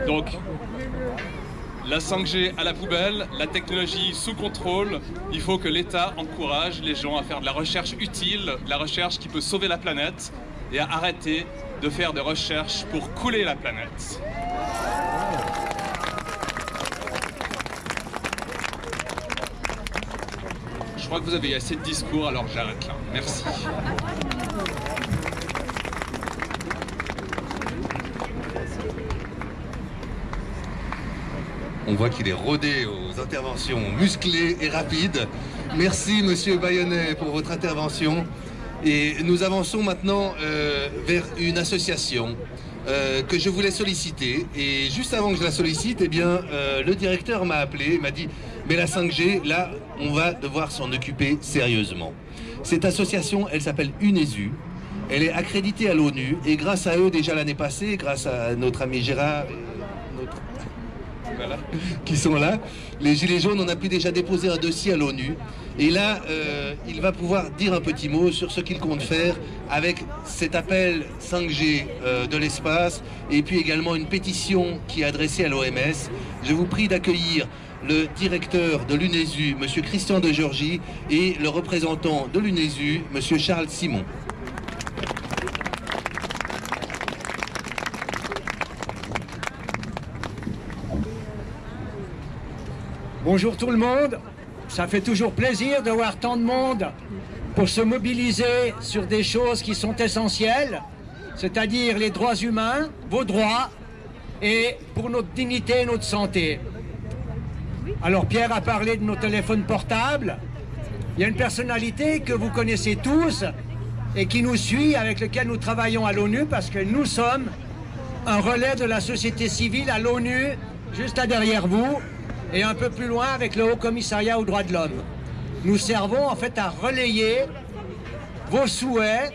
Donc, la 5G à la poubelle, la technologie sous contrôle, il faut que l'État encourage les gens à faire de la recherche utile, de la recherche qui peut sauver la planète, et à arrêter de faire des recherches pour couler la planète. Je crois que vous avez eu assez de discours, alors j'arrête là. Merci. On voit qu'il est rodé aux interventions musclées et rapides. Merci Monsieur Bayonnet pour votre intervention. Et nous avançons maintenant vers une association que je voulais solliciter. Et juste avant que je la sollicite, eh bien, le directeur m'a appelé, m'a dit « Mais la 5G, là, on va devoir s'en occuper sérieusement. » Cette association, elle s'appelle UNESU. Elle est accréditée à l'ONU. Et grâce à eux, déjà l'année passée, grâce à notre ami Gérard et voilà, qui sont là, les Gilets jaunes, on a pu déjà déposer un dossier à l'ONU. Et là, il va pouvoir dire un petit mot sur ce qu'il compte faire avec cet appel 5G de l'espace et puis également une pétition qui est adressée à l'OMS. Je vous prie d'accueillir le directeur de l'UNESU, M. Christian de Georgie, et le représentant de l'UNESU, M. Charles Simon. Bonjour tout le monde, ça fait toujours plaisir de voir tant de monde pour se mobiliser sur des choses qui sont essentielles, c'est-à-dire les droits humains, vos droits, et pour notre dignité et notre santé. Alors Pierre a parlé de nos téléphones portables. Il y a une personnalité que vous connaissez tous et qui nous suit, avec lequel nous travaillons à l'ONU, parce que nous sommes un relais de la société civile à l'ONU, juste là derrière vous, et un peu plus loin avec le Haut Commissariat aux droits de l'homme. Nous servons en fait à relayer vos souhaits,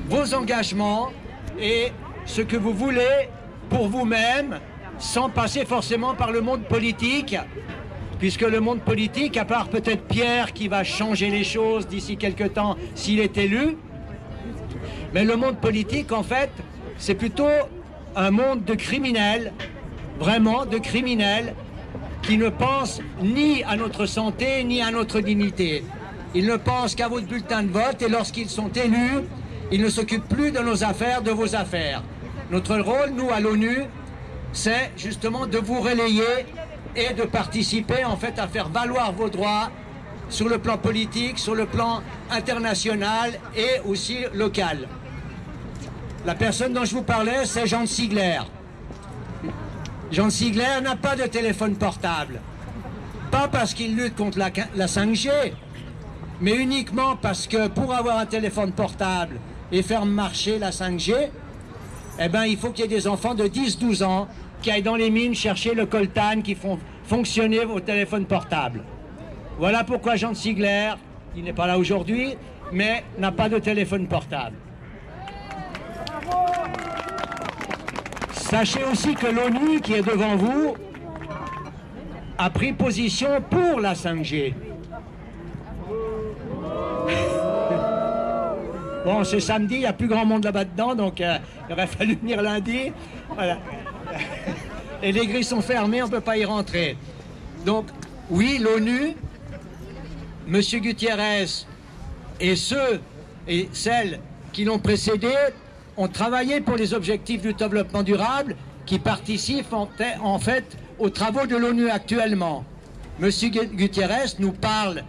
vos engagements et ce que vous voulez pour vous-même, sans passer forcément par le monde politique, puisque le monde politique, à part peut-être Pierre qui va changer les choses d'ici quelque temps s'il est élu, mais le monde politique en fait c'est plutôt un monde de criminels, vraiment de criminels, qui ne pensent ni à notre santé ni à notre dignité. Ils ne pensent qu'à votre bulletin de vote et lorsqu'ils sont élus, ils ne s'occupent plus de nos affaires, de vos affaires. Notre rôle, nous, à l'ONU, c'est justement de vous relayer et de participer en fait à faire valoir vos droits sur le plan politique, sur le plan international et aussi local. La personne dont je vous parlais, c'est Jean Ziegler. Jean Ziegler n'a pas de téléphone portable. Pas parce qu'il lutte contre la 5G, mais uniquement parce que pour avoir un téléphone portable et faire marcher la 5G, eh ben, il faut qu'il y ait des enfants de 10-12 ans qui aillent dans les mines chercher le coltan qui font fonctionner vos téléphones portables. Voilà pourquoi Jean Ziegler, il n'est pas là aujourd'hui, mais n'a pas de téléphone portable. Sachez aussi que l'ONU, qui est devant vous, a pris position pour la 5G. Bon, c'est samedi, il n'y a plus grand monde là-bas dedans, donc il aurait fallu venir lundi. Voilà. Et les grilles sont fermées, on ne peut pas y rentrer. Donc, oui, l'ONU, M. Gutiérrez et ceux et celles qui l'ont précédé ont travaillé pour les objectifs du développement durable qui participent en fait aux travaux de l'ONU actuellement. M. Gutiérrez nous parle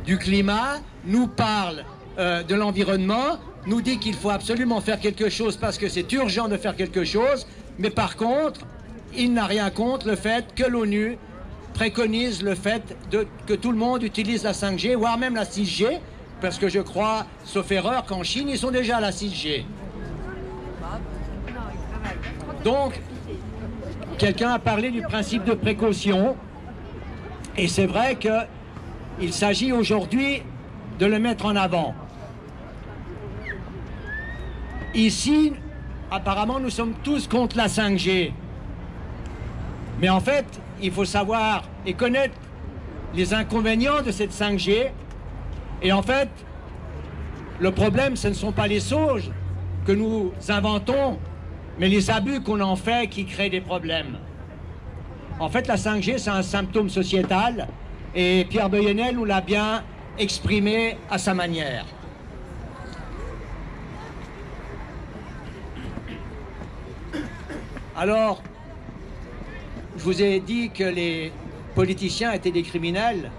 du climat, nous parle de l'environnement, nous dit qu'il faut absolument faire quelque chose parce que c'est urgent de faire quelque chose, mais par contre, il n'a rien contre le fait que l'ONU préconise le fait que tout le monde utilise la 5G, voire même la 6G, parce que je crois, sauf erreur, qu'en Chine, ils sont déjà à la 6G. Donc, quelqu'un a parlé du principe de précaution, et c'est vrai qu'il s'agit aujourd'hui de le mettre en avant. Ici, apparemment, nous sommes tous contre la 5G. Mais en fait, il faut savoir et connaître les inconvénients de cette 5G. Et en fait, le problème, ce ne sont pas les sauges que nous inventons, mais les abus qu'on en fait qui créent des problèmes. En fait, la 5G, c'est un symptôme sociétal, et Pierre Beuyenel nous l'a bien exprimé à sa manière. Alors, je vous ai dit que les politiciens étaient des criminels,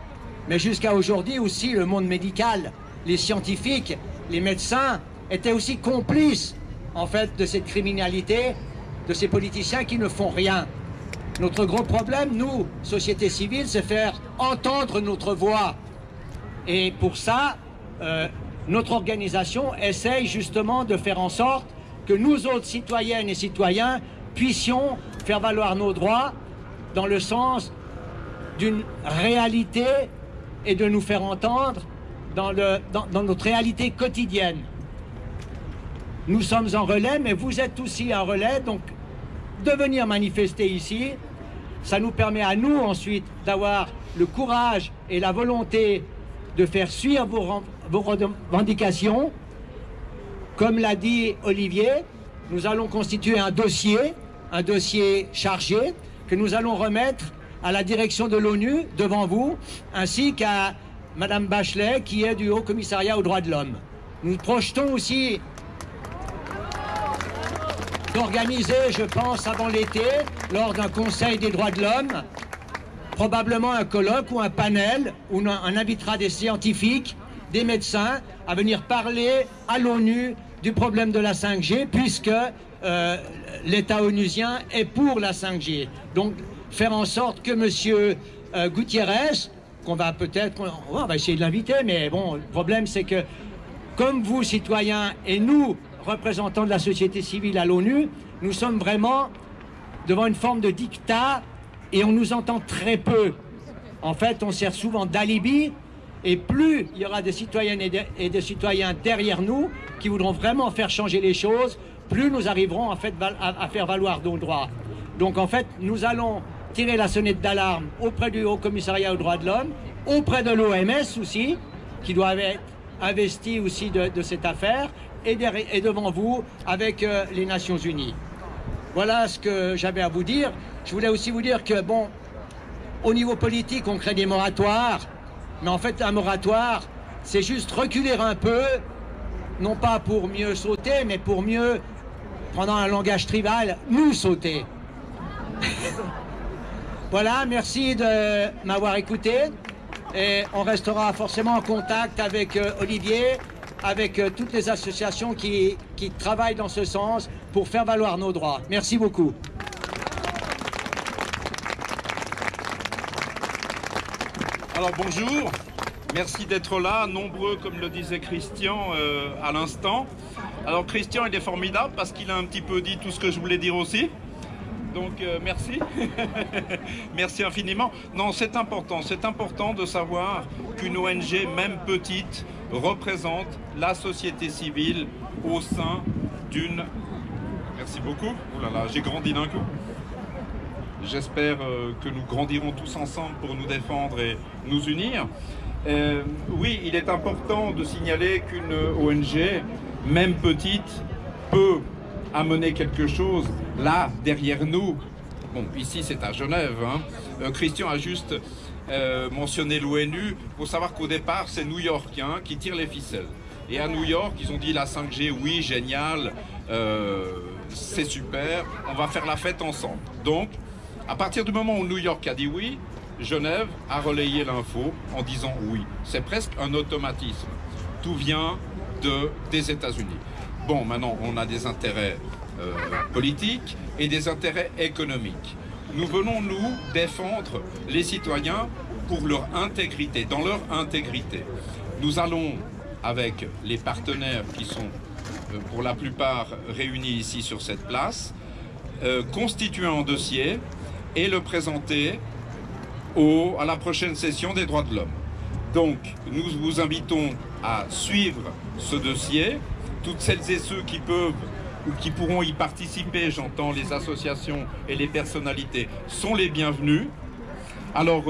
mais jusqu'à aujourd'hui aussi, le monde médical, les scientifiques, les médecins étaient aussi complices, en fait, de cette criminalité, de ces politiciens qui ne font rien. Notre gros problème, nous, société civile, c'est faire entendre notre voix. Et pour ça, notre organisation essaye justement de faire en sorte que nous autres citoyennes et citoyens puissions faire valoir nos droits dans le sens d'une réalité et de nous faire entendre dans notre réalité quotidienne. Nous sommes en relais, mais vous êtes aussi un relais, donc de venir manifester ici, ça nous permet à nous ensuite d'avoir le courage et la volonté de faire suivre vos revendications. Comme l'a dit Olivier, nous allons constituer un dossier chargé que nous allons remettre à la direction de l'ONU devant vous, ainsi qu'à Madame Bachelet qui est du Haut Commissariat aux droits de l'homme. Nous projetons aussi d'organiser, je pense, avant l'été, lors d'un conseil des droits de l'homme, probablement un colloque ou un panel où on invitera des scientifiques, des médecins à venir parler à l'ONU du problème de la 5G, puisque l'État onusien est pour la 5G. Donc, faire en sorte que M. Gutiérrez, qu'on va peut-être, on va essayer de l'inviter, mais bon, le problème c'est que, comme vous, citoyens, et nous, représentants de la société civile à l'ONU, nous sommes vraiment devant une forme de dictat et on nous entend très peu. En fait, on sert souvent d'alibi et plus il y aura des citoyennes et des citoyens derrière nous qui voudront vraiment faire changer les choses, plus nous arriverons en fait à faire valoir nos droits. Donc en fait, nous allons tirer la sonnette d'alarme auprès du Haut Commissariat aux droits de l'homme, auprès de l'OMS aussi, qui doit être investi aussi de cette affaire, et devant vous avec les Nations Unies. Voilà ce que j'avais à vous dire. Je voulais aussi vous dire que, bon, au niveau politique, on crée des moratoires, mais en fait, un moratoire, c'est juste reculer un peu, non pas pour mieux sauter, mais pour mieux, pendant un langage tribal, nous sauter. Voilà, merci de m'avoir écouté. et on restera forcément en contact avec Olivier, avec toutes les associations qui travaillent dans ce sens pour faire valoir nos droits. Merci beaucoup. Alors bonjour, merci d'être là, nombreux comme le disait Christian à l'instant. Alors Christian il est formidable parce qu'il a un petit peu dit tout ce que je voulais dire aussi. Donc merci, merci infiniment. Non, c'est important de savoir qu'une ONG, même petite, représente la société civile au sein d'une... Merci beaucoup. Oh là là, j'ai grandi d'un coup. J'espère que nous grandirons tous ensemble pour nous défendre et nous unir. Oui, il est important de signaler qu'une ONG, même petite, peut amener quelque chose là, derrière nous. Bon, ici c'est à Genève. Hein. Christian a juste mentionné l'ONU. Il faut savoir qu'au départ, c'est New York qui tire les ficelles. Et à New York, ils ont dit la 5G, oui, génial, c'est super, on va faire la fête ensemble. Donc, à partir du moment où New York a dit oui, Genève a relayé l'info en disant oui. C'est presque un automatisme. Tout vient des États-Unis. Bon, maintenant, on a des intérêts politiques et des intérêts économiques. Nous venons, nous, défendre les citoyens pour leur intégrité, dans leur intégrité. Nous allons, avec les partenaires qui sont pour la plupart réunis ici sur cette place, constituer un dossier et le présenter à la prochaine session des droits de l'homme. Donc, nous vous invitons à suivre ce dossier. Toutes celles et ceux qui peuvent ou qui pourront y participer, j'entends les associations et les personnalités, sont les bienvenus. Alors,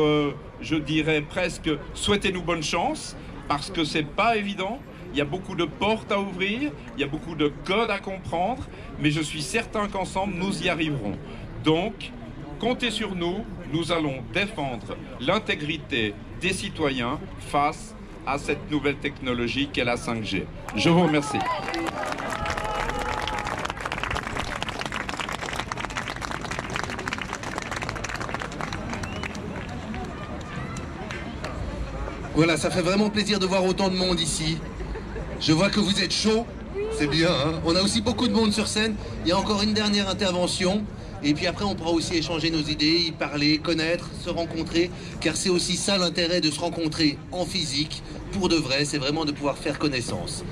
je dirais presque, souhaitez-nous bonne chance, parce que c'est pas évident. Il y a beaucoup de portes à ouvrir, il y a beaucoup de codes à comprendre, mais je suis certain qu'ensemble, nous y arriverons. Donc, comptez sur nous, nous allons défendre l'intégrité des citoyens face à cette nouvelle technologie qu'est la 5G. Je vous remercie. Voilà, ça fait vraiment plaisir de voir autant de monde ici. Je vois que vous êtes chaud, c'est bien, hein. On a aussi beaucoup de monde sur scène. Il y a encore une dernière intervention. Et puis après, on pourra aussi échanger nos idées, y parler, connaître, se rencontrer. Car c'est aussi ça l'intérêt de se rencontrer en physique, pour de vrai. C'est vraiment de pouvoir faire connaissance.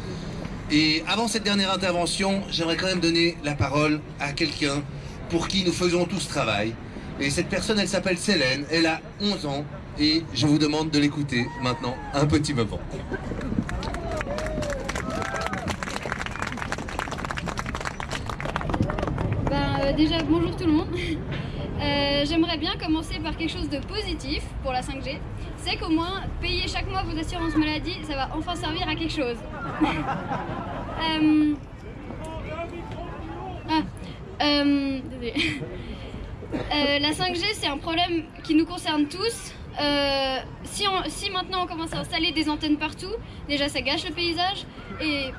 Et avant cette dernière intervention, j'aimerais quand même donner la parole à quelqu'un pour qui nous faisons tout ce travail. Et cette personne, elle s'appelle Célène. Elle a 11 ans. Et je vous demande de l'écouter maintenant un petit moment. Déjà, bonjour tout le monde. J'aimerais bien commencer par quelque chose de positif pour la 5G. C'est qu'au moins, payer chaque mois vos assurances maladie, ça va enfin servir à quelque chose. Désolé. La 5G, c'est un problème qui nous concerne tous. Si maintenant on commence à installer des antennes partout, déjà ça gâche le paysage et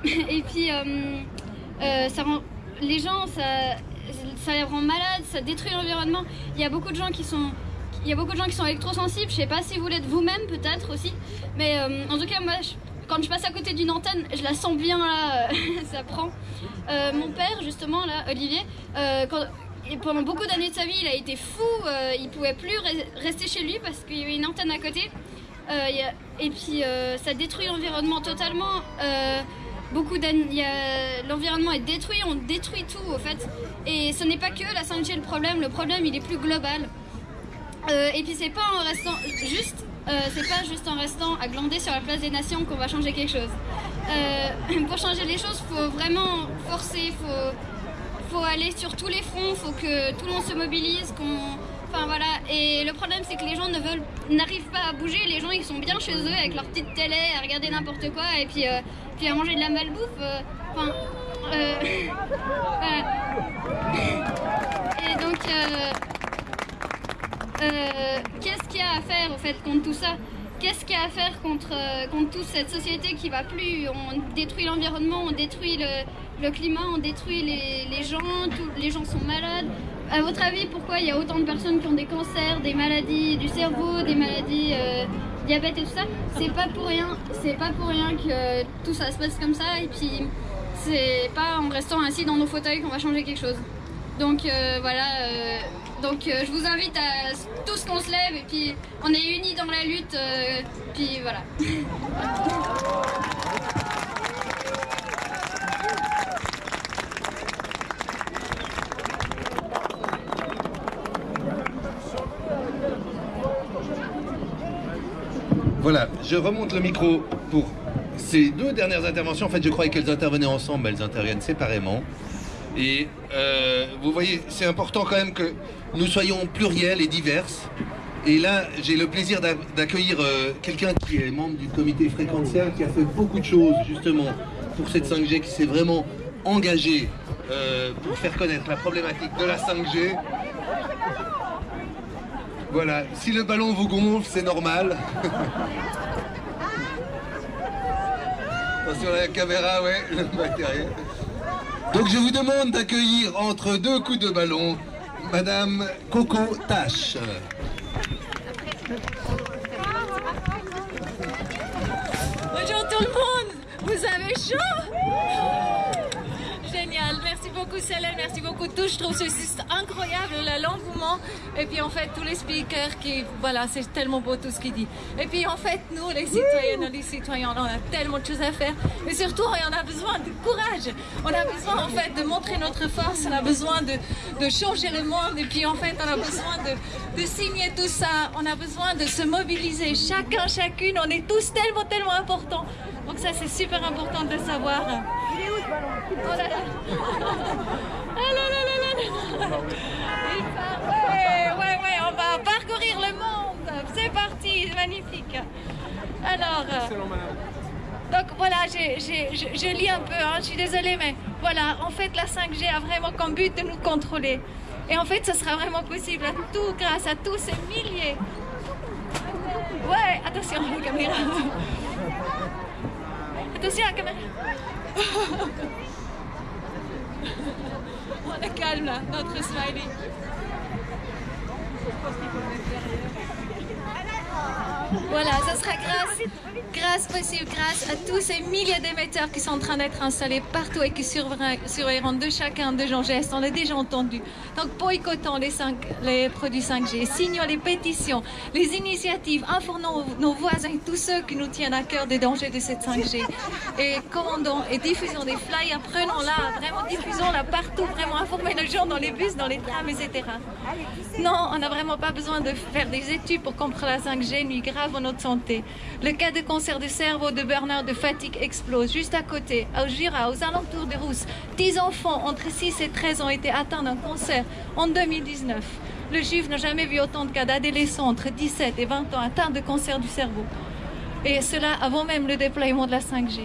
puis ça rend les gens, ça les rend malades, ça détruit l'environnement. Il y a beaucoup de gens qui sont électrosensibles. Je sais pas si vous l'êtes vous-même, peut-être aussi, mais en tout cas moi quand je passe à côté d'une antenne, je la sens bien là, ça prend. Mon père justement là, Olivier, et pendant beaucoup d'années de sa vie, il a été fou, il pouvait plus rester chez lui parce qu'il y avait une antenne à côté. Et puis ça détruit l'environnement totalement. L'environnement est détruit, on détruit tout au fait. Et ce n'est pas que la 5G le problème il est plus global. Et puis c'est pas juste en restant à glander sur la place des nations qu'on va changer quelque chose. Pour changer les choses, faut vraiment forcer, faut aller sur tous les fronts, faut que tout le monde se mobilise, enfin voilà. Et le problème c'est que les gens n'arrivent pas à bouger, les gens ils sont bien chez eux avec leur petite télé à regarder n'importe quoi et puis à manger de la malbouffe, voilà. Et donc qu'est-ce qu'il y a à faire au fait contre tout ça? qu'est-ce qu'il y a à faire contre toute cette société qui va plus. On détruit l'environnement, on détruit le climat, on détruit les gens, les gens sont malades. À votre avis, pourquoi il y a autant de personnes qui ont des cancers, des maladies du cerveau, des maladies diabète et tout ça? C'est pas pour rien que tout ça se passe comme ça, et puis c'est pas en restant assis dans nos fauteuils qu'on va changer quelque chose. Donc voilà, je vous invite à tous qu'on se lève, et puis on est unis dans la lutte, puis voilà. Voilà, je remonte le micro pour ces deux dernières interventions. En fait, je croyais qu'elles intervenaient ensemble, mais elles interviennent séparément. Et vous voyez, c'est important quand même que nous soyons pluriels et diverses. Et là, j'ai le plaisir d'accueillir quelqu'un qui est membre du comité fréquentiel, qui a fait beaucoup de choses justement pour cette 5G, qui s'est vraiment engagé pour faire connaître la problématique de la 5G. Voilà, si le ballon vous gonfle, c'est normal. Attention à la caméra, ouais, le matériel. Donc je vous demande d'accueillir entre deux coups de ballon Madame Coco Tache. Bonjour tout le monde, vous avez chaud? Génial, merci beaucoup Célène, merci beaucoup tous, je trouve ceci incroyable, l'engouement, et puis en fait tous les speakers qui, voilà, c'est tellement beau tout ce qu'ils disent. Et puis en fait nous les citoyennes et les citoyens, on a tellement de choses à faire, mais surtout on a besoin de courage, on a besoin en fait de montrer notre force, on a besoin de changer le monde, et puis en fait on a besoin de signer tout ça, on a besoin de se mobiliser, chacun, chacune, on est tous tellement importants. Donc ça c'est super important de le savoir. Il est où ce ballon? Oh là là. Ah là là là là. Ouais, on va parcourir le monde. C'est parti, c'est magnifique. Alors, donc voilà, je lis un peu, hein, je suis désolée, mais voilà, en fait la 5G a vraiment comme but de nous contrôler. Et en fait, ce sera vraiment possible tout grâce à tous ces milliers. Ouais, attention, la caméra. Attention à la caméra. On est calme là, notre smiley. Voilà, ça sera grâce à tous ces milliers d'émetteurs qui sont en train d'être installés partout et qui surveilleront de chacun de nos gestes. On l'a déjà entendu. Donc boycottons les produits 5G, signons les pétitions, les initiatives, informons nos voisins, tous ceux qui nous tiennent à cœur des dangers de cette 5G. Et commandons et diffusons des flyers, prenons-la, vraiment diffusons-la partout, vraiment informer les gens dans les bus, dans les trams, etc. Non, on n'a vraiment pas besoin de faire des études pour comprendre la 5G nuit grave à notre santé. Le cas de cancer du cerveau, de burn-out, de fatigue explose. Juste à côté, au Jura, aux alentours de Rousse, 10 enfants entre 6 et 13 ans ont été atteints d'un cancer en 2019. Le Juif n'a jamais vu autant de cas d'adolescents entre 17 et 20 ans atteints de cancer du cerveau. Et cela avant même le déploiement de la 5G.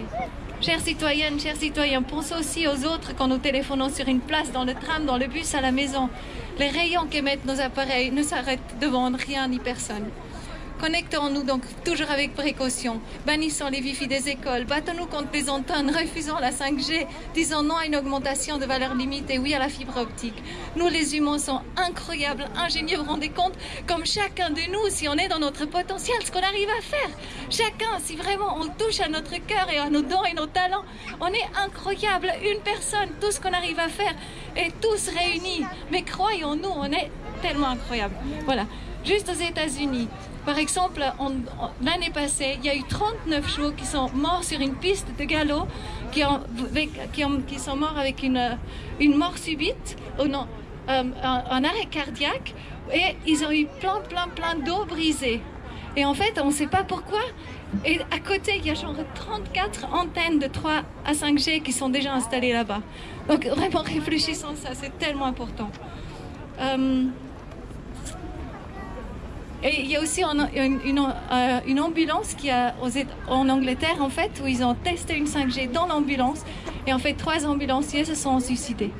Chères citoyennes, chers citoyens, pensez aussi aux autres quand nous téléphonons sur une place, dans le tram, dans le bus, à la maison. Les rayons qu'émettent nos appareils ne s'arrêtent devant rien ni personne. Connectons-nous donc toujours avec précaution, bannissons les Wi-Fi des écoles, battons-nous contre les antennes, refusons la 5G, disons non à une augmentation de valeur limite et oui à la fibre optique. Nous les humains sommes incroyables, ingénieux, vous vous rendez compte, comme chacun de nous, si on est dans notre potentiel, ce qu'on arrive à faire. Chacun, si vraiment on touche à notre cœur et à nos dons et nos talents, on est incroyable, une personne, tout ce qu'on arrive à faire, et tous réunis. Mais croyons-nous, on est tellement incroyable. Voilà, juste aux États-Unis. Par exemple, l'année passée, il y a eu 39 chevaux qui sont morts sur une piste de galop, qui sont morts avec une mort subite, un arrêt cardiaque, et ils ont eu plein d'eau brisée. Et en fait, on ne sait pas pourquoi. Et à côté, il y a genre 34 antennes de 3 à 5G qui sont déjà installées là-bas. Donc vraiment, réfléchissons à ça, c'est tellement important. Et il y a aussi une ambulance qui a en Angleterre, en fait, où ils ont testé une 5G dans l'ambulance. Et en fait, 3 ambulanciers se sont suicidés.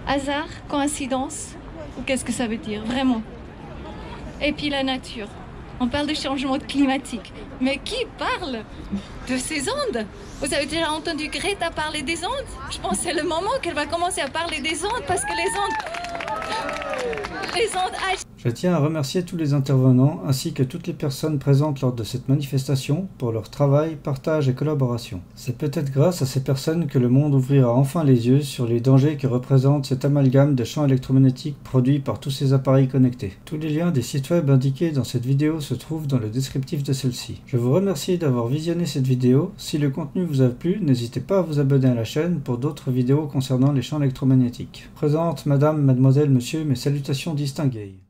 Hasard, coïncidence, ou qu'est-ce que ça veut dire, vraiment? Et puis la nature. On parle de changement climatique. Mais qui parle de ces ondes? Vous avez déjà entendu Greta parler des ondes? Je pense que c'est le moment qu'elle va commencer à parler des ondes parce que les ondes agissent. Je tiens à remercier tous les intervenants ainsi que toutes les personnes présentes lors de cette manifestation pour leur travail, partage et collaboration. C'est peut-être grâce à ces personnes que le monde ouvrira enfin les yeux sur les dangers que représente cet amalgame de champs électromagnétiques produits par tous ces appareils connectés. Tous les liens des sites web indiqués dans cette vidéo se trouvent dans le descriptif de celle-ci. Je vous remercie d'avoir visionné cette vidéo. Si le contenu vous a plu, n'hésitez pas à vous abonner à la chaîne pour d'autres vidéos concernant les champs électromagnétiques. Présente, madame, mademoiselle, monsieur, mes salutations distinguées.